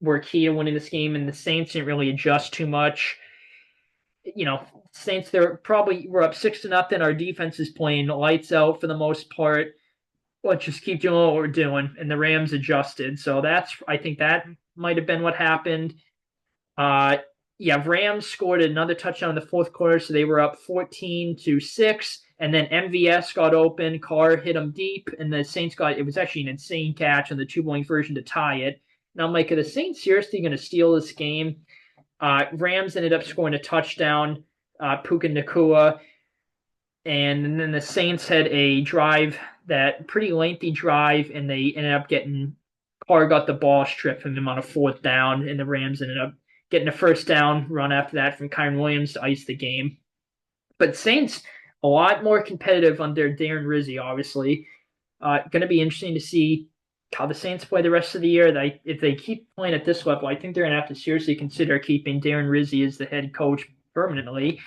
were key to winning this game, and the Saints didn't really adjust too much. Saints, we're up 6-0. Our defense is playing lights out for the most part. Let's just keep doing what we're doing. And the Rams adjusted. So I think that might have been what happened. Uh, yeah, Rams scored another touchdown in the fourth quarter, so they were up 14-6. And then MVS got open. Carr hit him deep, and the Saints got it was actually an insane catch on the two-point version to tie it. And I'm like, are the Saints seriously going to steal this game? Rams ended up scoring a touchdown, Puka Nacua, and then the Saints had a drive, that pretty lengthy drive, and they ended up getting Carr got the ball stripped from him on a fourth down, and the Rams ended up getting a first down run after that from Kyren Williams to ice the game. But Saints a lot more competitive under Darren Rizzi, obviously. Going to be interesting to see how the Saints play the rest of the year. If they keep playing at this level, I think they're going to have to seriously consider keeping Darren Rizzi as the head coach permanently.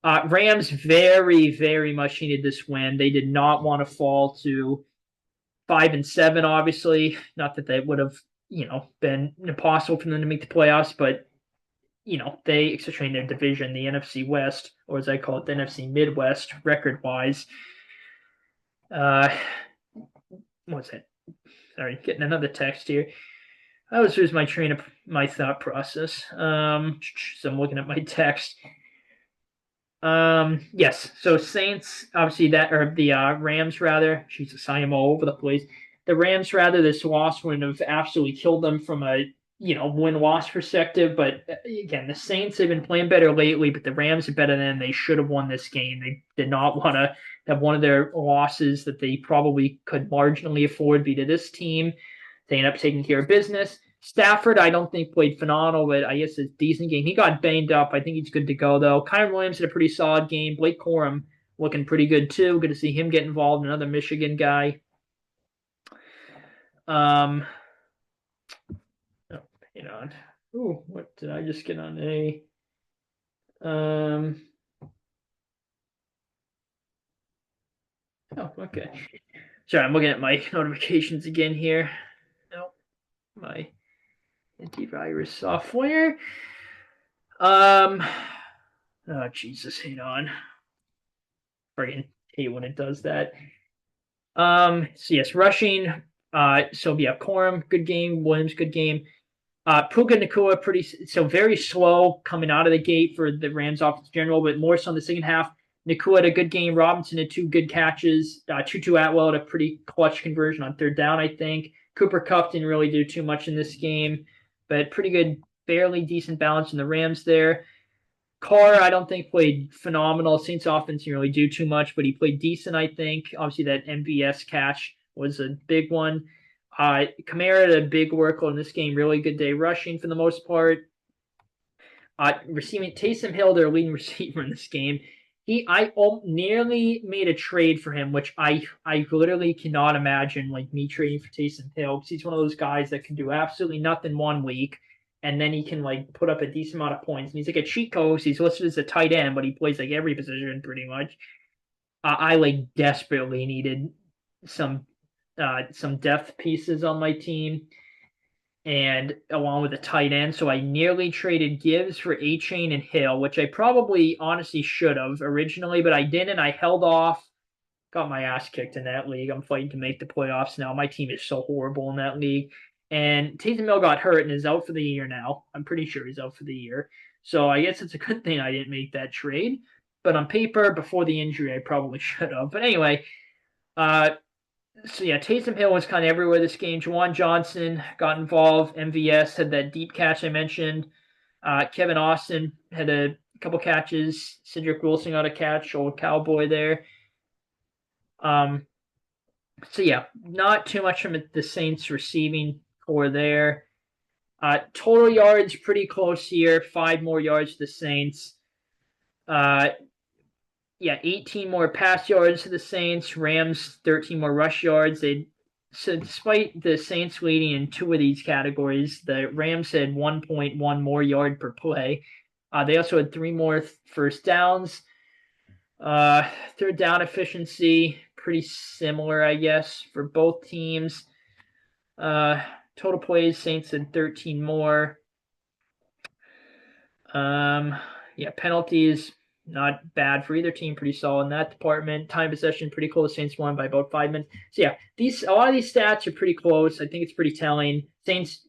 Rams very, very much needed this win. They did not want to fall to 5-7. Obviously, not that they would have, been impossible for them to make the playoffs, but they, especially in their division, the NFC West, or as I call it, the NFC Midwest, record-wise. What's it? Sorry, getting another text here. I was losing my thought process. So I'm looking at my text. Yes. So Saints, obviously or the Rams rather. Jesus, I am all over the place. The Rams rather, this loss would have absolutely killed them from a win-loss perspective. But again, the Saints have been playing better lately, but the Rams are better than they should have won this game. They did not want to have one of their losses that they probably could marginally afford be to this team. They end up taking care of business. Stafford, I don't think played phenomenal, but I guess it's a decent game. He got banged up. I think he's good to go, though. Kyren Williams had a pretty solid game. Blake Corum looking pretty good, too. Good to see him get involved. Another Michigan guy. Oh, hang on. Ooh, what did I just get on a... Oh, okay. Sorry, I'm looking at my notifications again here. Nope. My antivirus software. Oh, Jesus, hang on. Friggin' hate when it does that. So yes, rushing. So yeah, Corum, good game. Williams, good game. Puka Nacua, very slow coming out of the gate for the Rams offense in general, but more so in the second half. Nacua had a good game. Robinson had two good catches. Tutu Atwell had a pretty clutch conversion on third down, I think. Cooper Kupp didn't really do too much in this game, but pretty good, fairly decent balance in the Rams there. Carr, I don't think played phenomenal. Saints offense didn't really do too much, but he played decent, I think. Obviously, that MVS catch was a big one. Kamara had a big workload in this game. Really good day rushing for the most part. Receiving Taysom Hill, their leading receiver in this game. I nearly made a trade for him, which I literally cannot imagine like me trading for Taysom Hill because he's one of those guys that can do absolutely nothing one week, and then he can like put up a decent amount of points. And he's like a cheat code. He's listed as a tight end, but he plays like every position pretty much. I like desperately needed some depth pieces on my team, and along with a tight end. So I nearly traded Gibbs for Achane and Hill, which I probably honestly should have originally, but I didn't. I held off. Got my ass kicked in that league. I'm fighting to make the playoffs now. My team is so horrible in that league. And Taysom Hill got hurt and is out for the year now. I'm pretty sure he's out for the year. So I guess it's a good thing I didn't make that trade. But on paper, before the injury, I probably should have. But anyway, so yeah, Taysom Hill was kind of everywhere this game. Juwan Johnson got involved. MVS had that deep catch I mentioned. Kevin Austin had a couple catches. Cedric Wilson got a catch. Old Cowboy there. So yeah, not too much from the Saints receiving core there. Total yards pretty close here. 5 more yards to the Saints. Yeah, 18 more pass yards to the Saints. Rams 13 more rush yards. So despite the Saints leading in 2 of these categories, the Rams had 1.1 more yard per play. They also had 3 more first downs. Third down efficiency pretty similar, I guess, for both teams. Total plays, Saints had 13 more. Yeah, penalties not bad for either team. Pretty solid in that department. Time possession pretty close. Saints won by about 5 minutes. So yeah, a lot of these stats are pretty close. I think it's pretty telling. Saints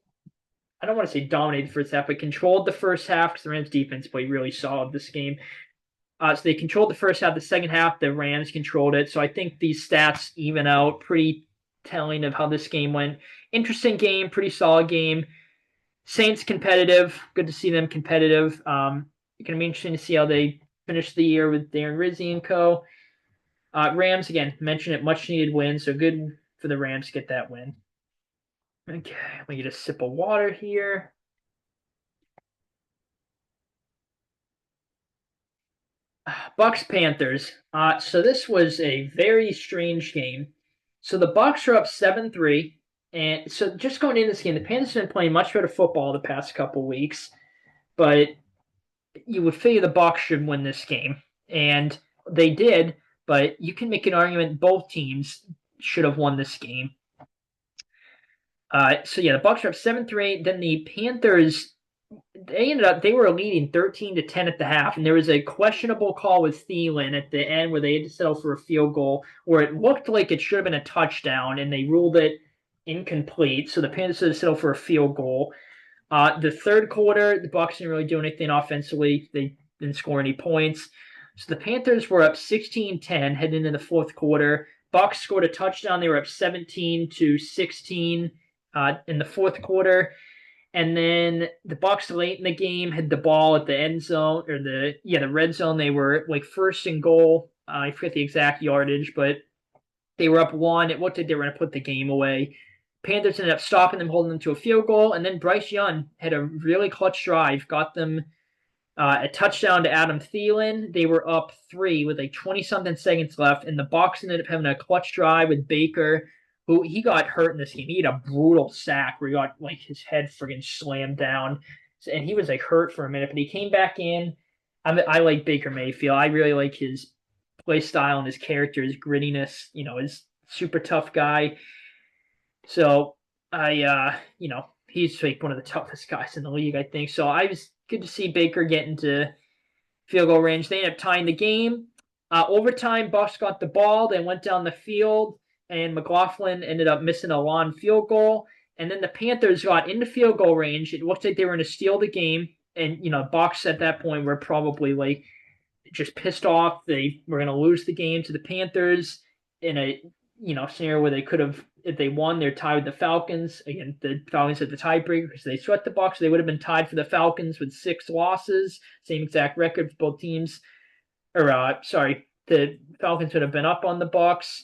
I don't want to say dominated the first half, but controlled the first half because the Rams defense played really solid this game. So they controlled the first half. The second half, the Rams controlled it. So I think these stats even out, pretty telling of how this game went. Interesting game, pretty solid game. Saints competitive. Good to see them competitive. It's going to be interesting to see how they finish the year with Darren Rizzi and co. Rams, again, mentioned it, much needed win. So good for the Rams to get that win. Okay, let me get a sip of water here. Bucks Panthers. So this was a very strange game. So the Bucks are up 7-3, and so just going into this game, the Panthers have been playing much better football the past couple weeks, but you would figure the Bucks should win this game, and they did. But you can make an argument both teams should have won this game. So yeah, the Bucks are up 7-3. Then the Panthers they were leading 13-10 at the half, and there was a questionable call with Thielen at the end where they had to settle for a field goal where it looked like it should have been a touchdown, and they ruled it incomplete. So the Panthers had to settle for a field goal. The third quarter, the Bucks didn't really do anything offensively. They didn't score any points. So the Panthers were up 16-10 heading into the fourth quarter. Bucks scored a touchdown. They were up 17-16 in the fourth quarter. And then the Bucks late in the game had the ball at the end zone or the red zone. They were like first and goal. I forget the exact yardage, but they were up one. It looked like they were going to put the game away. Panthers ended up stopping them, holding them to a field goal, and then Bryce Young had a really clutch drive, got them a touchdown to Adam Thielen. They were up 3 with like 20-something seconds left, and the Bucks ended up having a clutch drive with Baker, who he got hurt in this game. He had a brutal sack where he got like his head friggin' slammed down, and he was like hurt for a minute, but he came back in. I like Baker Mayfield. I really like his play style and his character, his grittiness. His super tough guy. So he's like one of the toughest guys in the league, I think. So I was good to see Baker get into field goal range. They ended up tying the game. Overtime, Bucks got the ball. They went down the field, and McLaughlin ended up missing a long field goal. And then the Panthers got into field goal range. It looked like they were going to steal the game. And, Bucks at that point were probably like just pissed off. They were going to lose the game to the Panthers in a, scenario where they could have, if they won, they're tied with the Falcons. Again, the Falcons had the tiebreaker because they swept the Bucks. They would have been tied for the Falcons with 6 losses, same exact record for both teams. The Falcons would have been up on the Bucks.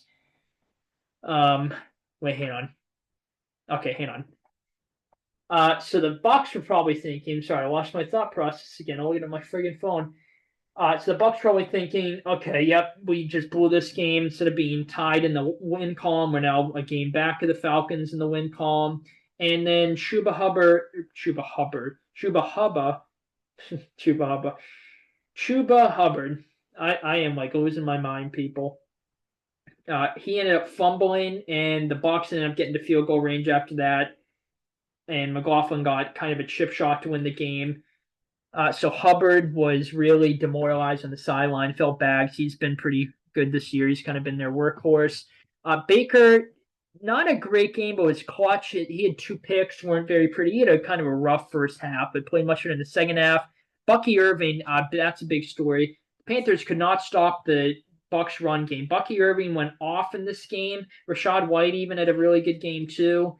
Wait, hang on. Okay, hang on. So the Bucks were probably thinking. Sorry, I lost my thought process again. I'll look at my friggin' phone. So the Bucks probably thinking, okay, yep, we just blew this game. Instead of being tied in the win column, we're now a game back of the Falcons in the win column. And then Chuba Hubbard. I am like losing my mind, people. He ended up fumbling, and the Bucks ended up getting to field goal range after that. And McLaughlin got kind of a chip shot to win the game. So Hubbard was really demoralized on the sideline, felt bags. He's been pretty good this year. He's kind of been their workhorse. Baker, not a great game, but was clutch. He had 2 picks, weren't very pretty. He had a kind of a rough first half, but played much better in the second half. Bucky Irving, that's a big story. The Panthers could not stop the Bucks run game. Bucky Irving went off in this game. Rachaad White even had a really good game too.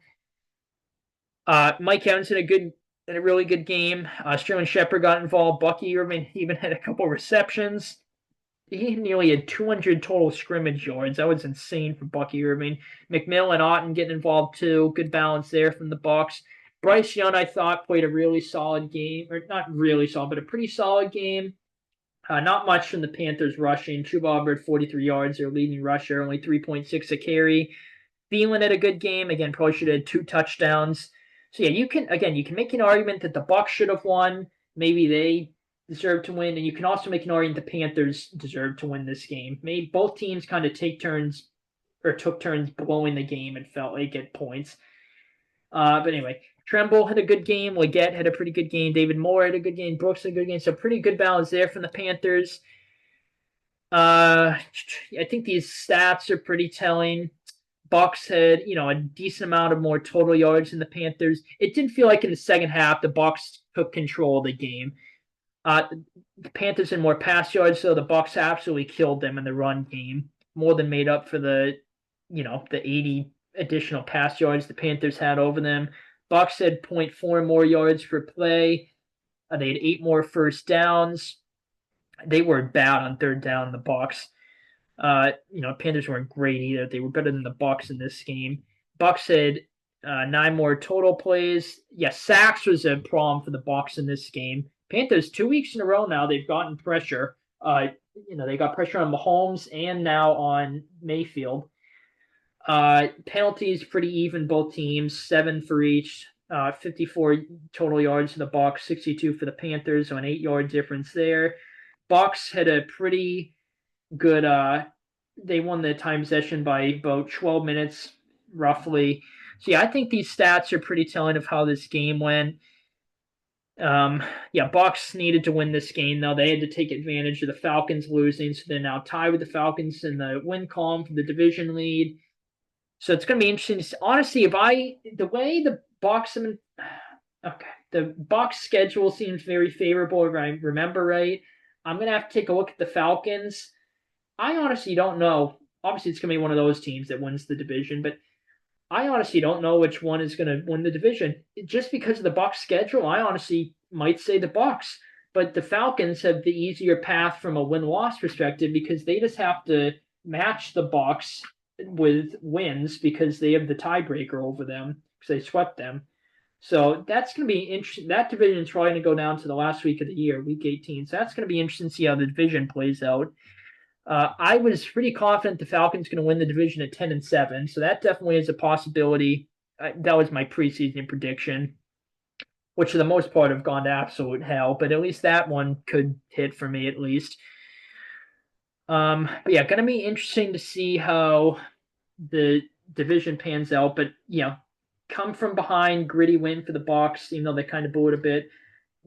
Mike Evans had a really good game. Sterling Shepard got involved. Bucky Irving even had a couple receptions. He nearly had 200 total scrimmage yards. That was insane for Bucky Irving. McMillan and Otten getting involved too. Good balance there from the Bucks. Bryce Young, I thought, played a really solid game, or not really solid, but a pretty solid game. Not much from the Panthers rushing. Chuba Hubbard, 43 yards, their leading rusher, only 3.6 a carry. Thielen had a good game. Again, probably should have had 2 touchdowns. So yeah, you can make an argument that the Bucks should have won. Maybe they deserve to win, and you can also make an argument the Panthers deserve to win this game. Maybe both teams kind of took turns blowing the game and felt like get points. But anyway, Tremble had a good game. Leggett had a pretty good game. David Moore had a good game. Brooks had a good game. So pretty good balance there from the Panthers. I think these stats are pretty telling. Bucks had, a decent amount of more total yards than the Panthers. It didn't feel like in the second half the Bucks took control of the game. The Panthers had more pass yards, so the Bucks absolutely killed them in the run game, more than made up for the 80 additional pass yards the Panthers had over them. Bucks had 0.4 more yards per play. They had 8 more first downs. They were bad on third down. The Bucks. Panthers weren't great either. They were better than the Bucks in this game. Bucks had 9 more total plays. Yeah, sacks was a problem for the Bucks in this game. Panthers 2 weeks in a row now they've gotten pressure. They got pressure on Mahomes and now on Mayfield. Penalties pretty even both teams, 7 for each. 54 total yards for the Bucks, 62 for the Panthers, so an 8-yard difference there. Bucks had a pretty good. They won the time possession by about 12 minutes, roughly. So yeah, I think these stats are pretty telling of how this game went. Bucks needed to win this game though. They had to take advantage of the Falcons losing, so they're now tied with the Falcons in the win column for the division lead. So it's going to be interesting. Honestly, the way the Bucks, the Bucks schedule seems very favorable if I remember right. I'm going to have to take a look at the Falcons. I honestly don't know. Obviously, it's going to be one of those teams that wins the division, but I honestly don't know which one is going to win the division. Just because of the Bucks schedule, I honestly might say the Bucks. But the Falcons have the easier path from a win-loss perspective because they just have to match the Bucks with wins because they have the tiebreaker over them because they swept them. So that's going to be interesting. That division is probably going to go down to the last week of the year, week 18. So that's going to be interesting to see how the division plays out. I was pretty confident the Falcons going to win the division at 10-7, so that definitely is a possibility. That was my preseason prediction, which for the most part have gone to absolute hell, but at least that one could hit for me at least. But yeah, going to be interesting to see how the division pans out. But come from behind, gritty win for the Bucks, even though they kind of blew it a bit.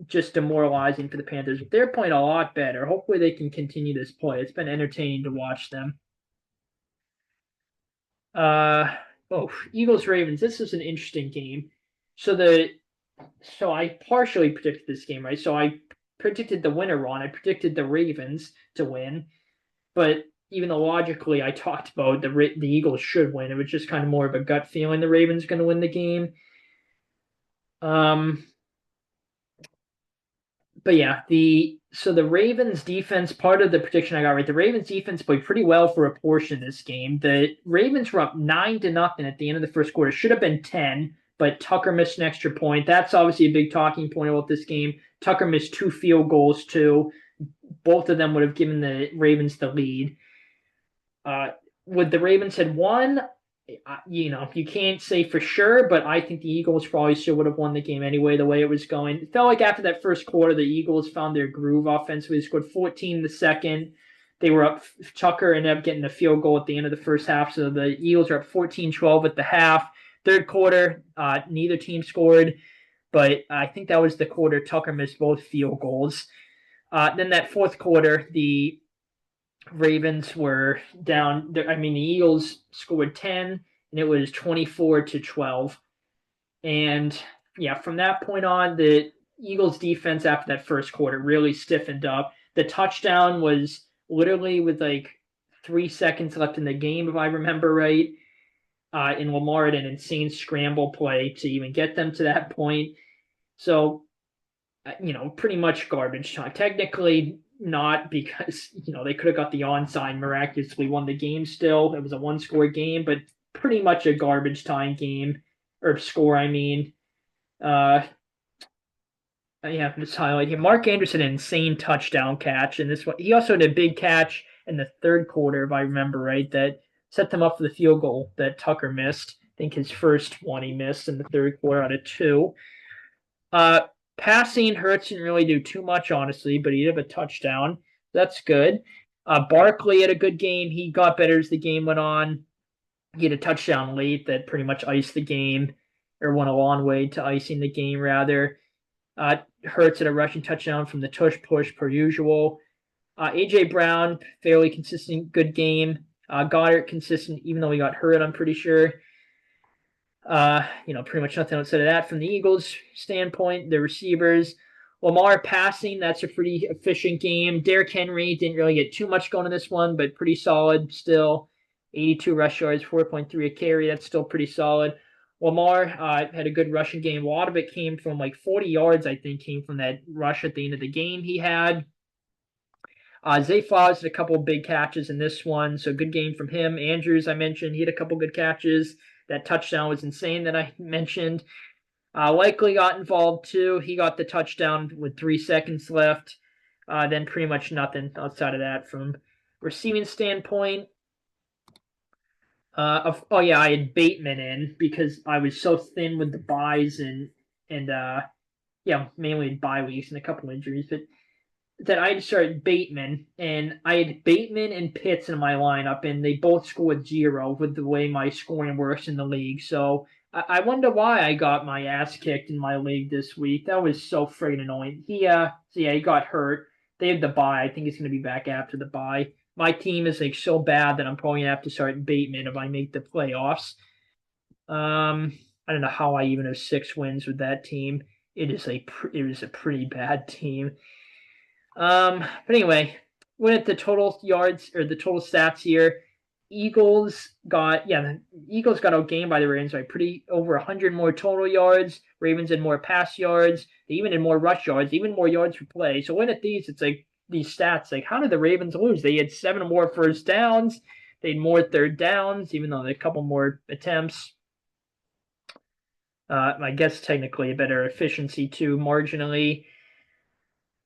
Just demoralizing for the Panthers. They're playing a lot better. Hopefully they can continue this play. It's been entertaining to watch them. Eagles Ravens. This is an interesting game. So I partially predicted this game, right? So I predicted the winner wrong. I predicted the Ravens to win, but even though logically I talked about the Eagles should win, it was just kind of more of a gut feeling the Ravens going to win the game. But yeah, the Ravens defense, part of the prediction I got right, the Ravens defense played pretty well for a portion of this game. The Ravens were up 9-0 at the end of the first quarter. Should have been 10, but Tucker missed an extra point. That's obviously a big talking point about this game. Tucker missed 2 field goals too. Both of them would have given the Ravens the lead. Would the Ravens had won? You can't say for sure, but I think the Eagles probably still would have won the game anyway, the way it was going. It felt like after that first quarter, the Eagles found their groove offensively. They scored 14 in the second. They were up. Tucker ended up getting a field goal at the end of the first half, so the Eagles are up 14-12 at the half. Third quarter, neither team scored, but I think that was the quarter Tucker missed both field goals. Then that fourth quarter, the Ravens were down. The Eagles scored 10, and it was 24-12. And yeah, from that point on, the Eagles defense after that first quarter really stiffened up. The touchdown was literally with like 3 seconds left in the game, if I remember right. And Lamar had an insane scramble play to even get them to that point. So, pretty much garbage time. Technically, not because they could have got the onside, miraculously won the game still. It was a 1-score game, but pretty much a garbage time game or score. Just highlight here. Mark Anderson, an insane touchdown catch, and this one he also had a big catch in the third quarter, if I remember right, that set them up for the field goal that Tucker missed. I think his first one he missed in the third quarter out of 2. Passing, Hurts didn't really do too much, honestly, but he did have a touchdown. That's good. Barkley had a good game. He got better as the game went on. He had a touchdown late that pretty much iced the game, or went a long way to icing the game, rather. Hurts had a rushing touchdown from the tush push per usual. A.J. Brown, fairly consistent, good game. Goddard consistent, even though he got hurt, I'm pretty sure. Pretty much nothing outside of that from the Eagles' standpoint. The receivers, Lamar passing, that's a pretty efficient game. Derrick Henry didn't really get too much going in this one, but pretty solid still. 82 rush yards, 4.3 a carry. That's still pretty solid. Lamar had a good rushing game. A lot of it came from like 40 yards, I think, came from that rush at the end of the game he had. Zay Flowers had a couple of big catches in this one, so good game from him. Andrews, I mentioned, he had a couple good catches. That touchdown was insane that I mentioned. Likely got involved too. He got the touchdown with 3 seconds left. Then pretty much nothing outside of that from receiving standpoint. I had Bateman in because I was so thin with the buys and mainly bye weeks and a couple injuries, but that I had started Bateman, and I had Bateman and Pitts in my lineup, and they both scored 0 with the way my scoring works in the league. So I wonder why I got my ass kicked in my league this week. That was so freaking annoying. He got hurt. They had the bye. I think he's going to be back after the bye. My team is like so bad that I'm probably gonna have to start Bateman if I make the playoffs. I don't know how I even have 6 wins with that team. It was a pretty bad team. But anyway, when at the total yards or the total stats here, the Eagles got outgained by the Ravens by pretty over 100 more total yards. Ravens had more pass yards. They even had more rush yards, even more yards per play. So when at these, it's like these stats, like how did the Ravens lose? They had 7 more first downs. They had more third downs, even though they had a couple more attempts. I guess technically a better efficiency too, marginally.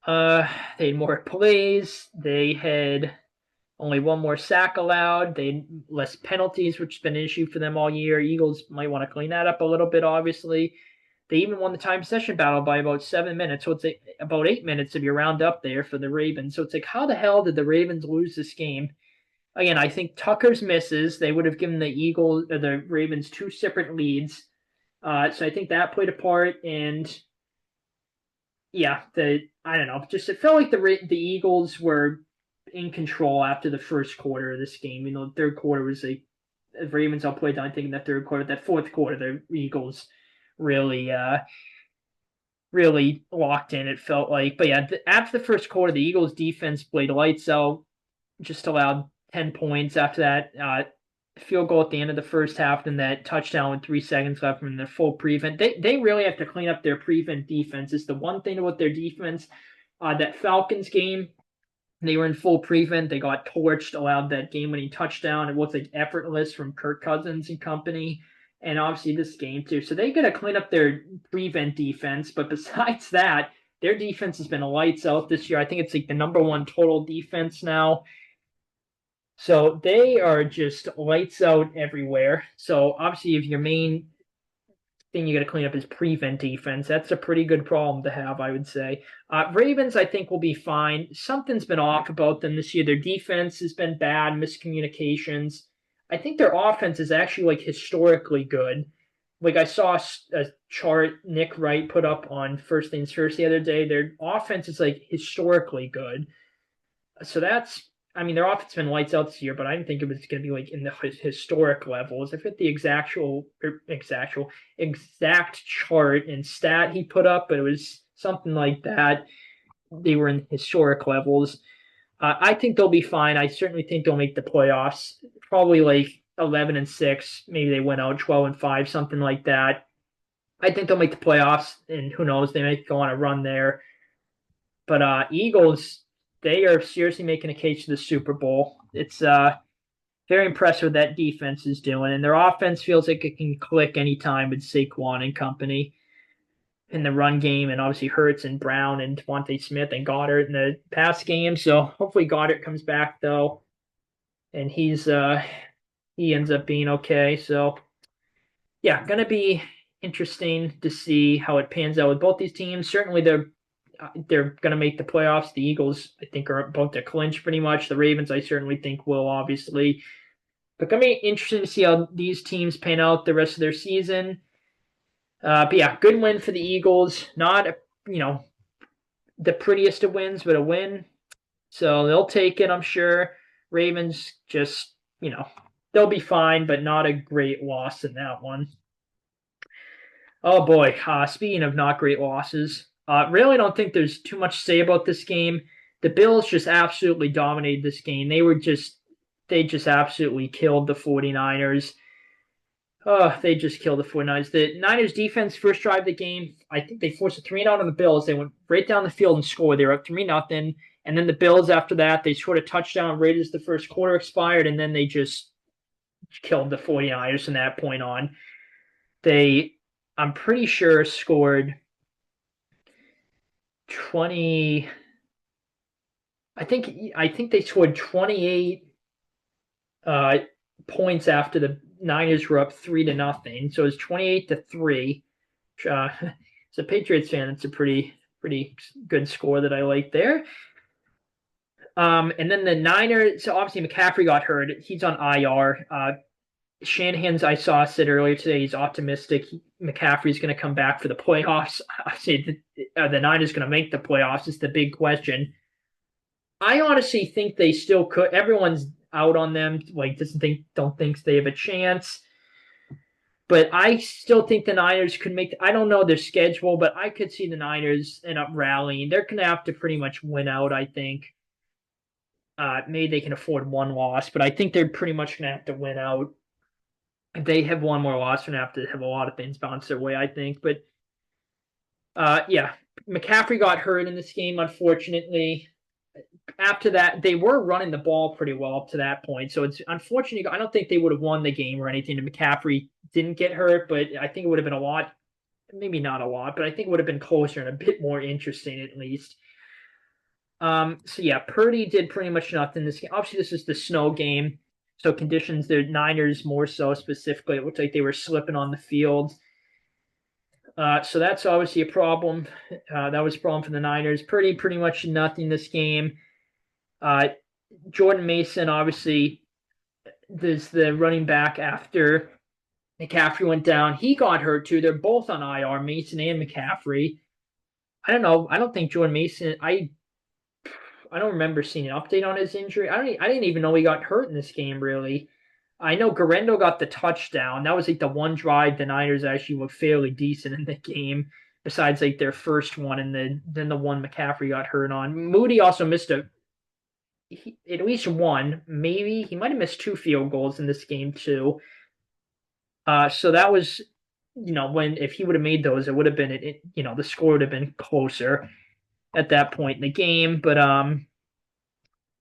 They had more plays. They had only 1 more sack allowed. They had less penalties, which has been an issue for them all year. Eagles might want to clean that up a little bit, obviously. They even won the time possession battle by about 7 minutes. So it's like about 8 minutes if you round up there for the Ravens. So it's like, how the hell did the Ravens lose this game? Again, I think Tucker's misses. They would have given the Ravens 2 separate leads. So I think that played a part. And I don't know. Just it felt like the Eagles were in control after the first quarter of this game. The third quarter was like the Ravens all played down. I think in that third quarter, that fourth quarter, the Eagles really really locked in. It felt like, but yeah, after the first quarter, the Eagles defense played lights out. Just allowed 10 points after that. Field goal at the end of the first half, then that touchdown with 3 seconds left from their full prevent. They really have to clean up their prevent defense. It's the one thing about their defense. That Falcons game, they were in full prevent. They got torched, allowed that game-winning touchdown. It was like effortless from Kirk Cousins and company, and obviously this game too. So they got to clean up their prevent defense. But besides that, their defense has been lights out this year. I think it's like the number 1 total defense now. So they are just lights out everywhere. So obviously, if your main thing you got to clean up is prevent defense, that's a pretty good problem to have, I would say. Ravens, I think, will be fine. Something's been off about them this year. Their defense has been bad, miscommunications. I think their offense is actually like historically good. Like I saw a chart Nick Wright put up on First Things First the other day. Their offense is like historically good. So their offense has been lights out this year, but I didn't think it was going to be like in the historic levels. I fit the exact chart and stat he put up, but it was something like that. They were in historic levels. I think they'll be fine. I certainly think they'll make the playoffs. Probably like 11-6. Maybe they went out 12-5, something like that. I think they'll make the playoffs, and who knows, they might go on a run there. But Eagles, they are seriously making a case to the Super Bowl. It's very impressive what that defense is doing, and their offense feels like it can click anytime with Saquon and company in the run game, and obviously Hurts and Brown and Devontae Smith and Goddard in the pass game. So hopefully Goddard comes back though, and he ends up being okay. So yeah, gonna be interesting to see how it pans out with both these teams. Certainly they're going to make the playoffs. The Eagles, I think, are about to clinch pretty much. The Ravens, I certainly think, will, obviously. But going to be interesting to see how these teams pan out the rest of their season. But yeah, good win for the Eagles. Not, the prettiest of wins, but a win. So they'll take it, I'm sure. Ravens just they'll be fine, but not a great loss in that one. Oh boy, speaking of not great losses, really don't think there's too much to say about this game. The Bills just absolutely dominated this game. They just absolutely killed the 49ers. Oh, they just killed the 49ers. The Niners defense first drive of the game, I think they forced a 3-and-out on the Bills. They went right down the field and scored. They were up 3-0. And then the Bills after that, they scored a touchdown right as the first quarter expired, and then they just killed the 49ers from that point on. They, I'm pretty sure, scored 20. I think they scored 28 uh, points after the Niners were up 3-0. So it was 28-3. As a Patriots fan, it's a pretty good score that I like there. And then the Niners, so obviously McCaffrey got hurt. He's on IR. Shanahan's, I saw, said earlier today he's optimistic. McCaffrey's going to come back for the playoffs. I say the Niners going to make the playoffs is the big question. I honestly think they still could. Everyone's out on them. Like, don't think they have a chance. But I still think the Niners could make. I don't know their schedule, but I could see the Niners end up rallying. They're going to have to pretty much win out, I think. Maybe they can afford one loss, but I think they're pretty much going to have to win out. If they have one more loss, they're going to have to have a lot of things bounce their way, I think. But yeah, McCaffrey got hurt in this game, unfortunately. After that, they were running the ball pretty well up to that point. So it's unfortunate. I don't think they would have won the game or anything if McCaffrey didn't get hurt, but I think it would have been a lot, maybe not a lot, but I think it would have been closer and a bit more interesting at least. So yeah, Purdy did pretty much nothing this game. Obviously, this is the snow game, so conditions, the Niners more so specifically, it looked like they were slipping on the field. So that's obviously a problem. That was a problem for the Niners. Purdy pretty much nothing this game. Jordan Mason, obviously, there's the running back after McCaffrey went down. He got hurt too. They're both on IR, Mason and McCaffrey. I don't know. I don't think Jordan Mason. I don't remember seeing an update on his injury. I didn't even know he got hurt in this game. Really, I know Garendo got the touchdown. That was like the one drive the Niners actually looked fairly decent in the game. Besides like their first one, and then the one McCaffrey got hurt on. Moody also missed at least one, maybe he might have missed 2 field goals in this game too. So that was, when if he would have made those, it would have been the score would have been closer at that point in the game. But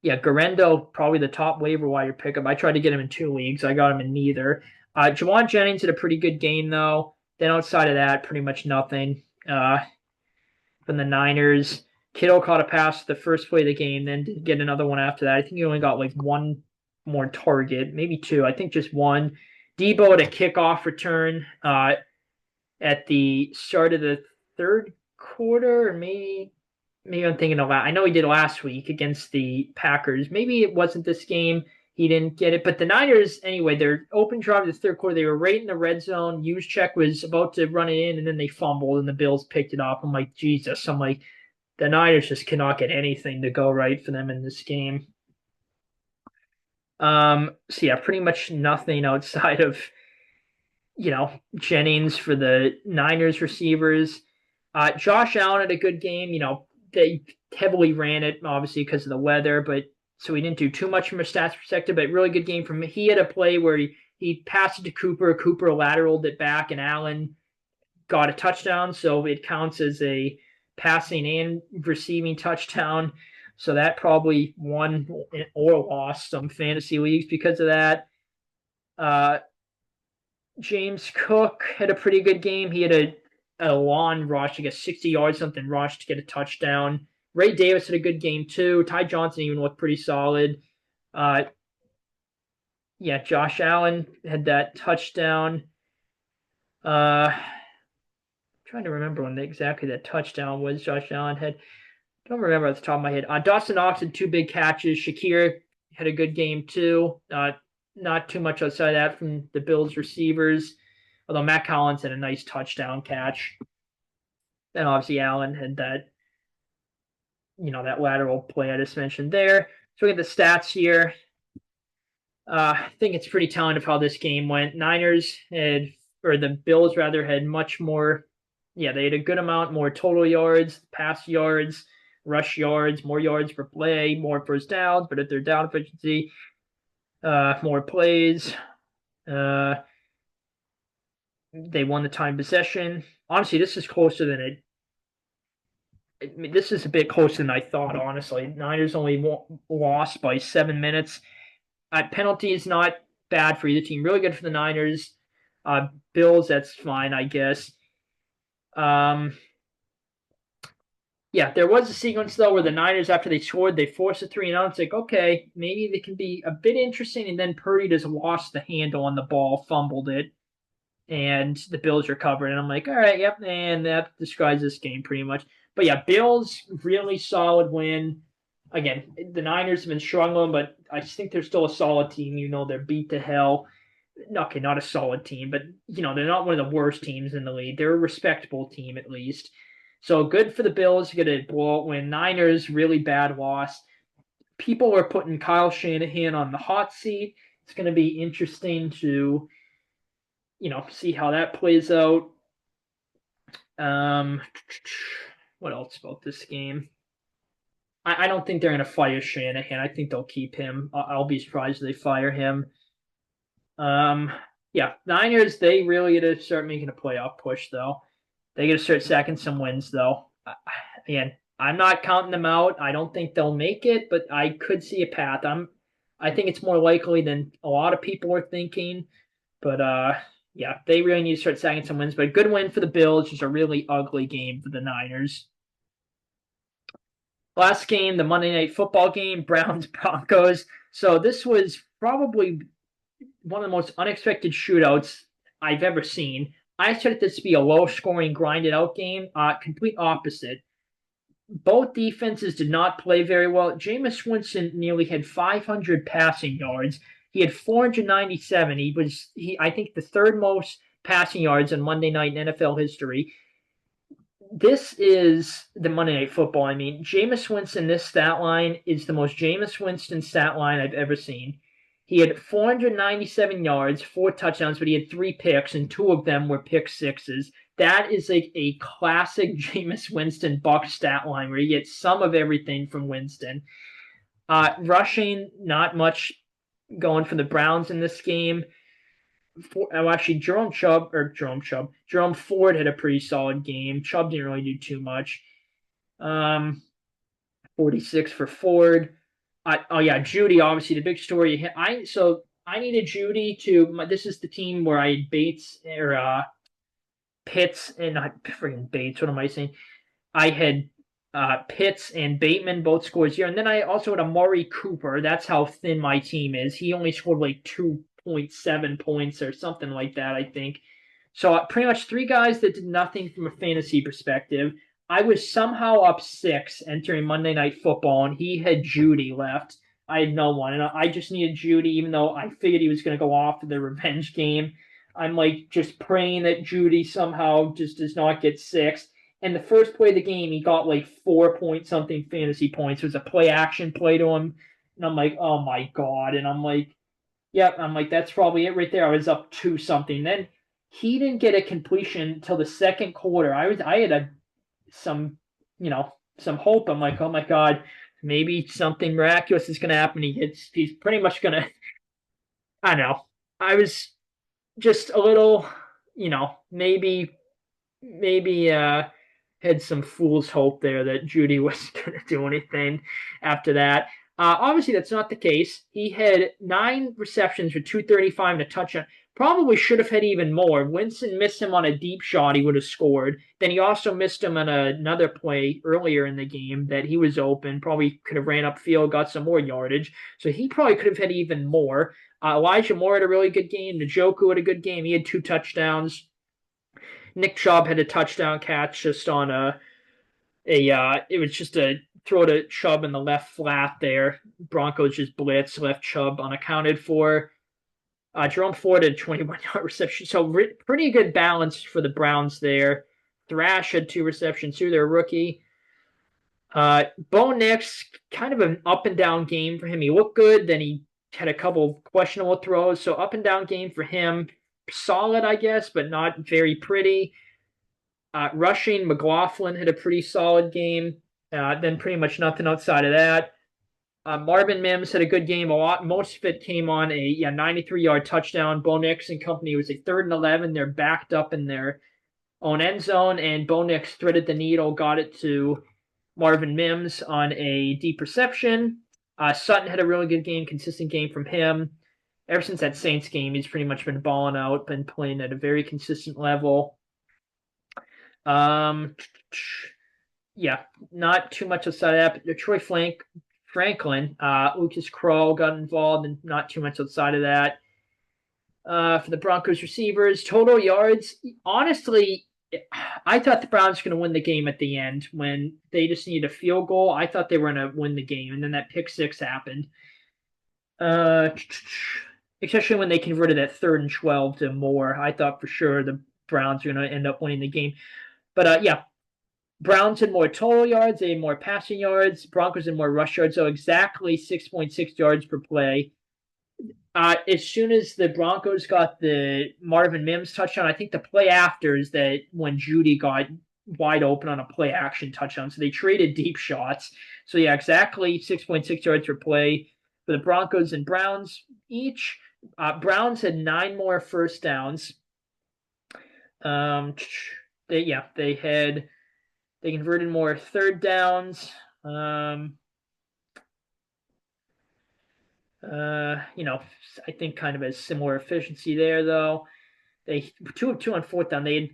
yeah, Garendo probably the top waiver wire pickup. I tried to get him in 2 leagues. I got him in neither. Jawan Jennings had a pretty good game though. Then outside of that, pretty much nothing from the Niners. Kittle caught a pass the first play of the game, then did get another one after that. I think he only got like one more target, maybe two. I think just one. Debo had a kickoff return at the start of the third quarter, or maybe I'm thinking of that. I know he did last week against the Packers. Maybe it wasn't this game. He didn't get it. But the Niners, anyway, their open drive of the third quarter, they were right in the red zone. Juszczyk was about to run it in, and then they fumbled, and the Bills picked it up. I'm like, Jesus. I'm like, the Niners just cannot get anything to go right for them in this game. So yeah, pretty much nothing outside of Jennings for the Niners receivers. Josh Allen had a good game. They heavily ran it obviously because of the weather, but so he didn't do too much from a stats perspective. But really good game from him. He had a play where he passed it to Cooper. Cooper lateraled it back, and Allen got a touchdown. So it counts as a passing and receiving touchdown. So that probably won or lost some fantasy leagues because of that. James Cook had a pretty good game. He had a long rush, I guess 60 yards something rush to get a touchdown. Ray Davis had a good game too. Ty Johnson even looked pretty solid. Yeah, Josh Allen had that touchdown. Trying to remember when exactly that touchdown was Josh Allen had. Don't remember off the top of my head. Dawson Knox had 2 big catches. Shakir had a good game too. Not too much outside of that from the Bills receivers, although Matt Collins had a nice touchdown catch. Then obviously Allen had that, that lateral play I just mentioned there. So we get the stats here. I think it's pretty telling of how this game went. Or the Bills rather, had much more. Yeah, they had a good amount more total yards, pass yards, rush yards, more yards per play, more first downs, but at their down efficiency, more plays. Uh, they won the time possession. Honestly, this is closer than it. I mean, this is a bit closer than I thought. Honestly, Niners only lost by 7 minutes. Penalties not bad for either team. Really good for the Niners. Bills, that's fine, I guess. Um, yeah, there was a sequence though where the Niners, after they scored, they forced a 3-and-out. It's like, okay, maybe they can be a bit interesting. And then Purdy just lost the handle on the ball, fumbled it, and the Bills recovered. And I'm like, all right, yep, and that describes this game pretty much. But yeah, Bills really solid win. Again, the Niners have been struggling, but I think they're still a solid team. You know, they're beat to hell. Okay, not a solid team, but they're not one of the worst teams in the league. They're a respectable team at least. So good for the Bills to get a blowout win. Niners really bad loss. People are putting Kyle Shanahan on the hot seat. It's going to be interesting to see how that plays out. Um, what else about this game? I don't think they're going to fire Shanahan. I think they'll keep him. I'll be surprised if they fire him. Um, yeah, Niners, they really got to start making a playoff push, though. They got to start sacking some wins, though. Again, I'm not counting them out. I don't think they'll make it, but I could see a path. I think it's more likely than a lot of people are thinking. But yeah, they really need to start sacking some wins. But a good win for the Bills, just a really ugly game for the Niners. Last game, the Monday Night Football game, Browns Broncos. So this was probably one of the most unexpected shootouts I've ever seen. I expected this to be a low-scoring, grinded-out game. Complete opposite. Both defenses did not play very well. Jameis Winston nearly had 500 passing yards. He had 497. I think, the third most passing yards in Monday night in NFL history. This is the Monday Night Football. I mean, Jameis Winston, this stat line is the most Jameis Winston stat line I've ever seen. He had 497 yards, 4 touchdowns, but he had 3 picks, and 2 of them were pick sixes. That is like a classic Jameis Winston Buck stat line where you get some of everything from Winston. Rushing, not much going for the Browns in this game. Actually, Jerome Ford had a pretty solid game. Chubb didn't really do too much. 46 for Ford. Oh yeah, Jeudy, obviously the big story. I needed Jeudy to. This is the team where I had Bates or Pitts and not freaking Bates. What am I saying? I had Pitts and Bateman both scored 0, and then I also had Amari Cooper. That's how thin my team is. He only scored like 2.7 points or something like that, I think. So pretty much 3 guys that did nothing from a fantasy perspective. I was somehow up 6 entering Monday Night Football, and he had Jeudy left. I had no one, and I just needed Jeudy, even though I figured he was going to go off for the revenge game. I'm like just praying that Jeudy somehow just does not get 6. And the first play of the game, he got like 4 point something fantasy points. It was a play action play to him, and I'm like, oh my god. And I'm like, yep. I'm like, that's probably it right there. I was up 2 something. Then he didn't get a completion until the second quarter. I had some some hope. I'm like, oh my god, maybe something miraculous is gonna happen. He's pretty much gonna. I don't know. I was just a little, maybe had some fool's hope there that Jeudy was going to do anything after that. Obviously, that's not the case. He had 9 receptions for 235 and a touchdown. Probably should have had even more. Winston missed him on a deep shot. He would have scored. Then he also missed him on another play earlier in the game that he was open. Probably could have ran upfield, got some more yardage. So he probably could have had even more. Elijah Moore had a really good game. Njoku had a good game. He had 2 touchdowns. Nick Chubb had a touchdown catch just on it was just a throw to Chubb in the left flat there. Broncos just blitz, left Chubb unaccounted for. Jerome Ford had a 21-yard reception. So pretty good balance for the Browns there. Thrash had 2 receptions too. They're a rookie. Bo Nix, kind of an up and down game for him. He looked good, then he had a couple questionable throws, so up and down game for him. Solid, I guess, but not very pretty. Rushing, McLaughlin had a pretty solid game. Then pretty much nothing outside of that. Marvin Mims had a good game. Most of it came on a 93-yard touchdown. Bo Nix and company was a 3rd and 11. They're backed up in their own end zone, and Bo Nix threaded the needle, got it to Marvin Mims on a deep reception. Sutton had a really good game, consistent game from him. Ever since that Saints game, he's pretty much been balling out, been playing at a very consistent level. Yeah, not too much outside of that. But Troy Franklin, Lucas Kroll got involved, and not too much outside of that. For the Broncos receivers, total yards. Honestly, I thought the Browns were going to win the game at the end when they just needed a field goal. I thought they were going to win the game, and then that pick six happened. Especially when they converted that 3rd and 12 to Moore. I thought for sure the Browns were going to end up winning the game. But yeah, Browns had more total yards, they had more passing yards. Broncos had more rush yards, so exactly 6.6 yards per play. As soon as the Broncos got the Marvin Mims touchdown, I think the play after is that when Jeudy got wide open on a play action touchdown. So they traded deep shots. So yeah, exactly 6.6 yards per play for the Broncos and Browns each. Browns had 9 more first downs. They converted more 3rd downs. I think kind of a similar efficiency there, though. They 2 of 2 on 4th down. They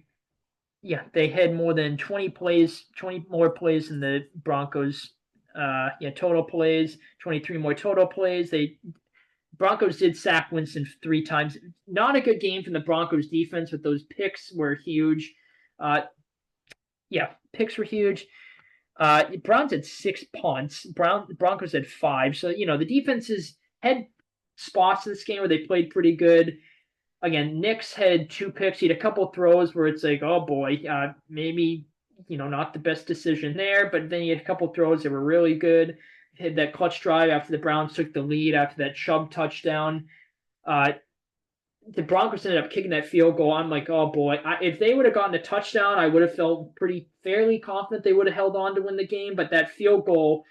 had more than 20 more plays than the Broncos. Total plays, 23 more total plays. Broncos did sack Winston 3 times. Not a good game from the Broncos defense, but those picks were huge. Picks were huge. Browns had 6 punts. Broncos had 5. So, the defenses had spots in this game where they played pretty good. Again, Nix had 2 picks. He had a couple throws where it's like, oh boy, maybe, not the best decision there. But then he had a couple throws that were really good. He had that clutch drive after the Browns took the lead after that Chubb touchdown. The Broncos ended up kicking that field goal. I'm like, oh boy, if they would have gotten a touchdown, I would have felt fairly confident they would have held on to win the game. But that field goal,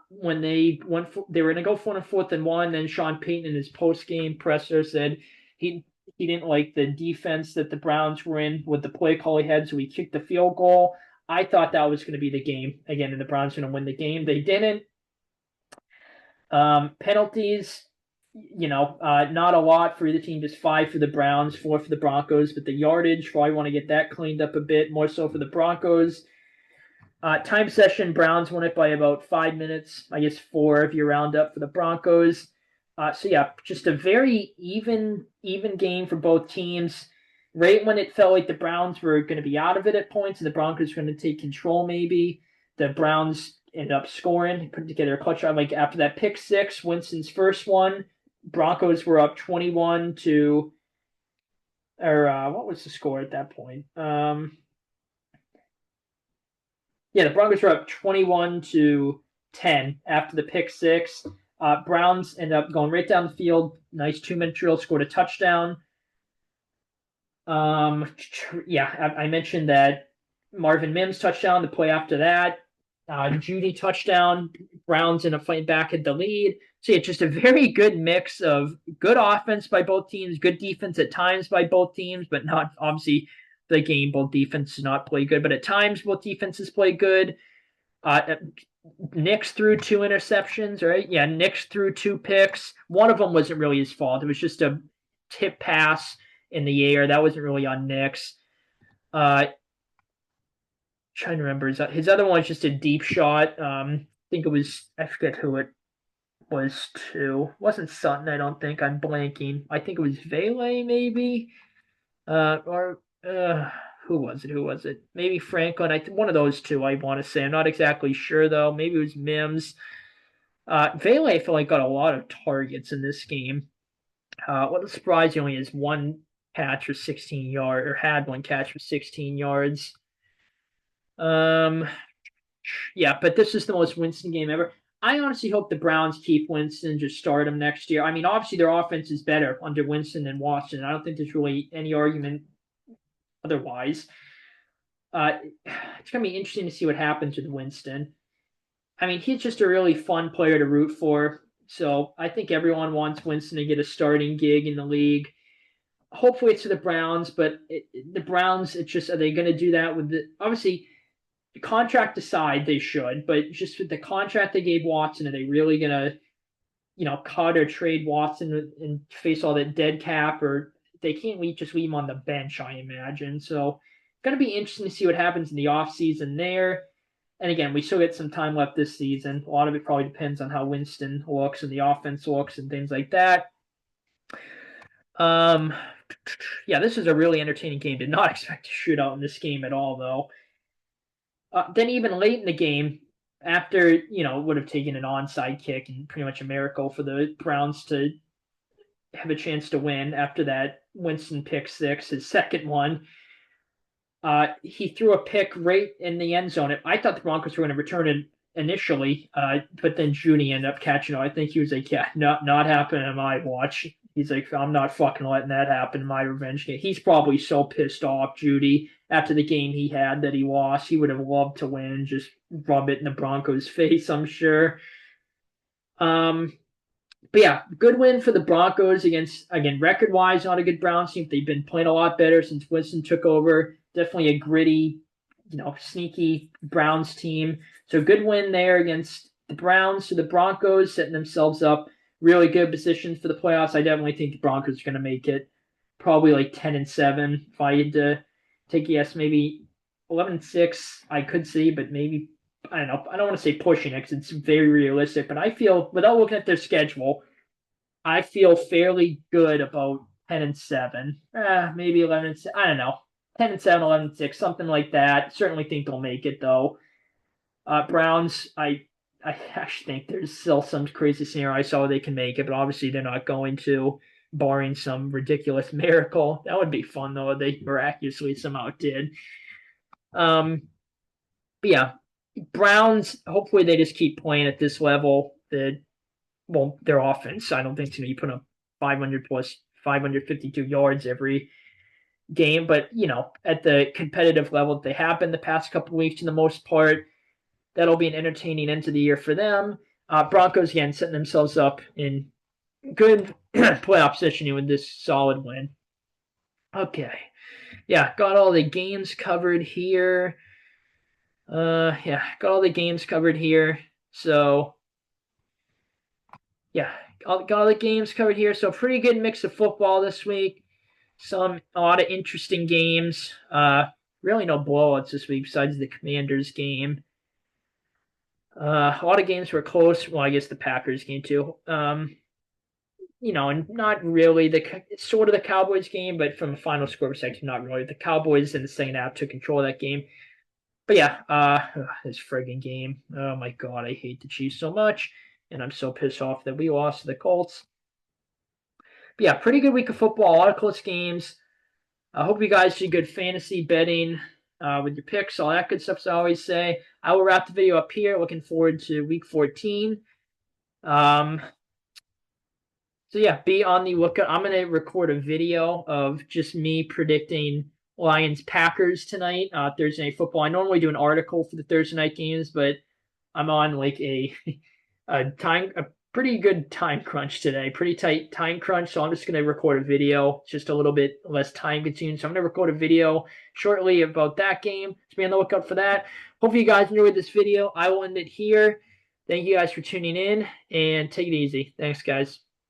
when they were going to go for 4th and 1. Then Sean Payton in his post game presser said he didn't like the defense that the Browns were in with the play call he had, so he kicked the field goal. I thought that was going to be the game again, and the Browns were going to win the game. They didn't. Penalties. Not a lot for either team, just 5 for the Browns, 4 for the Broncos, but the yardage, probably want to get that cleaned up a bit, more so for the Broncos. Time session, Browns won it by about 5 minutes, I guess 4 if you round up for the Broncos. Just a very even game for both teams. Right when it felt like the Browns were going to be out of it at points and the Broncos were going to take control maybe, the Browns ended up scoring, putting together a clutch drive. Like after that pick 6, Winston's first one, Broncos were up 21 to, what was the score at that point? The Broncos were up 21-10 after the pick 6. Browns ended up going right down the field. Nice 2-minute drill, scored a touchdown. I mentioned that Marvin Mims touchdown, the play after that. Jeudy touchdown. Browns ended up fighting back at the lead. So yeah, just a very good mix of good offense by both teams, good defense at times by both teams, but not obviously the game. Both defenses not play good, but at times both defenses play good. Nix threw 2 interceptions, right? Yeah, Nix threw 2 picks. One of them wasn't really his fault. It was just a tip pass in the air. That wasn't really on Nix. Trying to remember his other one was just a deep shot. I think it was, I forget who it was to. It wasn't Sutton, I don't think. I'm blanking. I think it was Vele, maybe. Who was it? Maybe Franklin. One of those 2, I want to say. I'm not exactly sure, though. Maybe it was Mims. Vele, I feel like, got a lot of targets in this game. What a surprise, he only has 1 catch for 16 yards, or had 1 catch for 16 yards. But this is the most Winston game ever. I honestly hope the Browns keep Winston and just start him next year. I mean, obviously their offense is better under Winston than Watson. I don't think there's really any argument otherwise. It's gonna be interesting to see what happens with Winston. I mean, he's just a really fun player to root for. So I think everyone wants Winston to get a starting gig in the league. Hopefully it's to the Browns, but the Browns, it's just, are they going to do that with the, obviously, the contract aside, they should, but just with the contract they gave Watson, are they really going to, cut or trade Watson and face all that dead cap, or they can't just leave him on the bench, I imagine. So it's going to be interesting to see what happens in the offseason there. And again, we still get some time left this season. A lot of it probably depends on how Winston looks and the offense looks and things like that. Yeah, this is a really entertaining game. Did not expect a shootout in this game at all, though. Then even late in the game, after, it would have taken an onside kick and pretty much a miracle for the Browns to have a chance to win after that Winston pick six, his second one. He threw a pick right in the end zone. I thought the Broncos were going to return it initially, but then Jeudy ended up catching it. I think he was like, yeah, not happening on my watch. He's like, I'm not fucking letting that happen in my revenge game. He's probably so pissed off, Jeudy, after the game he had that he lost. He would have loved to win, just rub it in the Broncos' face, I'm sure. But yeah, good win for the Broncos against, again, record-wise, not a good Browns team. They've been playing a lot better since Winston took over. Definitely a gritty, sneaky Browns team. So good win there against the Browns. So the Broncos setting themselves up really good position for the playoffs. I definitely think the Broncos are going to make it probably like 10-7. If I had to take a guess, maybe 11-6, I could see, but maybe, I don't know. I don't want to say pushing it because it's very realistic, but I feel, without looking at their schedule, I feel fairly good about 10-7. Maybe 11-6. I don't know. 10-7, 11-6, something like that. Certainly think they'll make it, though. Browns, I actually think there's still some crazy scenario I saw they can make it, but obviously they're not going to, barring some ridiculous miracle. That would be fun, though, if they miraculously somehow did. But yeah, Browns, hopefully they just keep playing at this level. Their offense, I don't think it's going to be putting up 500 plus 552 yards every game, but, at the competitive level that they have been the past couple of weeks, in the most part, that'll be an entertaining end to the year for them. Broncos, again, setting themselves up in good playoff positioning with this solid win. Okay. Yeah, got all the games covered here. Yeah, got all the games covered here. So, yeah, got all the games covered here. So, pretty good mix of football this week. A lot of interesting games. Really no blowouts this week besides the Commanders game. A lot of games were close. Well, I guess the Packers game too. And not really sort of the Cowboys game, but from a final score perspective, not really. The Cowboys in the second half took control of that game. But yeah, this friggin' game. Oh my god, I hate the Chiefs so much, and I'm so pissed off that we lost to the Colts. But yeah, pretty good week of football. A lot of close games. I hope you guys did good fantasy betting with your picks, all that good stuff, as I always say. I will wrap the video up here. Looking forward to week 14. So yeah, be on the lookout. I'm going to record a video of just me predicting Lions-Packers tonight, Thursday Night Football. I normally do an article for the Thursday night games, but I'm on like a pretty good time crunch today, pretty tight time crunch. So I'm just going to record a video. It's just a little bit less time consuming. So I'm going to record a video shortly about that game. So be on the lookout for that. Hopefully you guys enjoyed this video. I will end it here. Thank you guys for tuning in, and take it easy. Thanks, guys.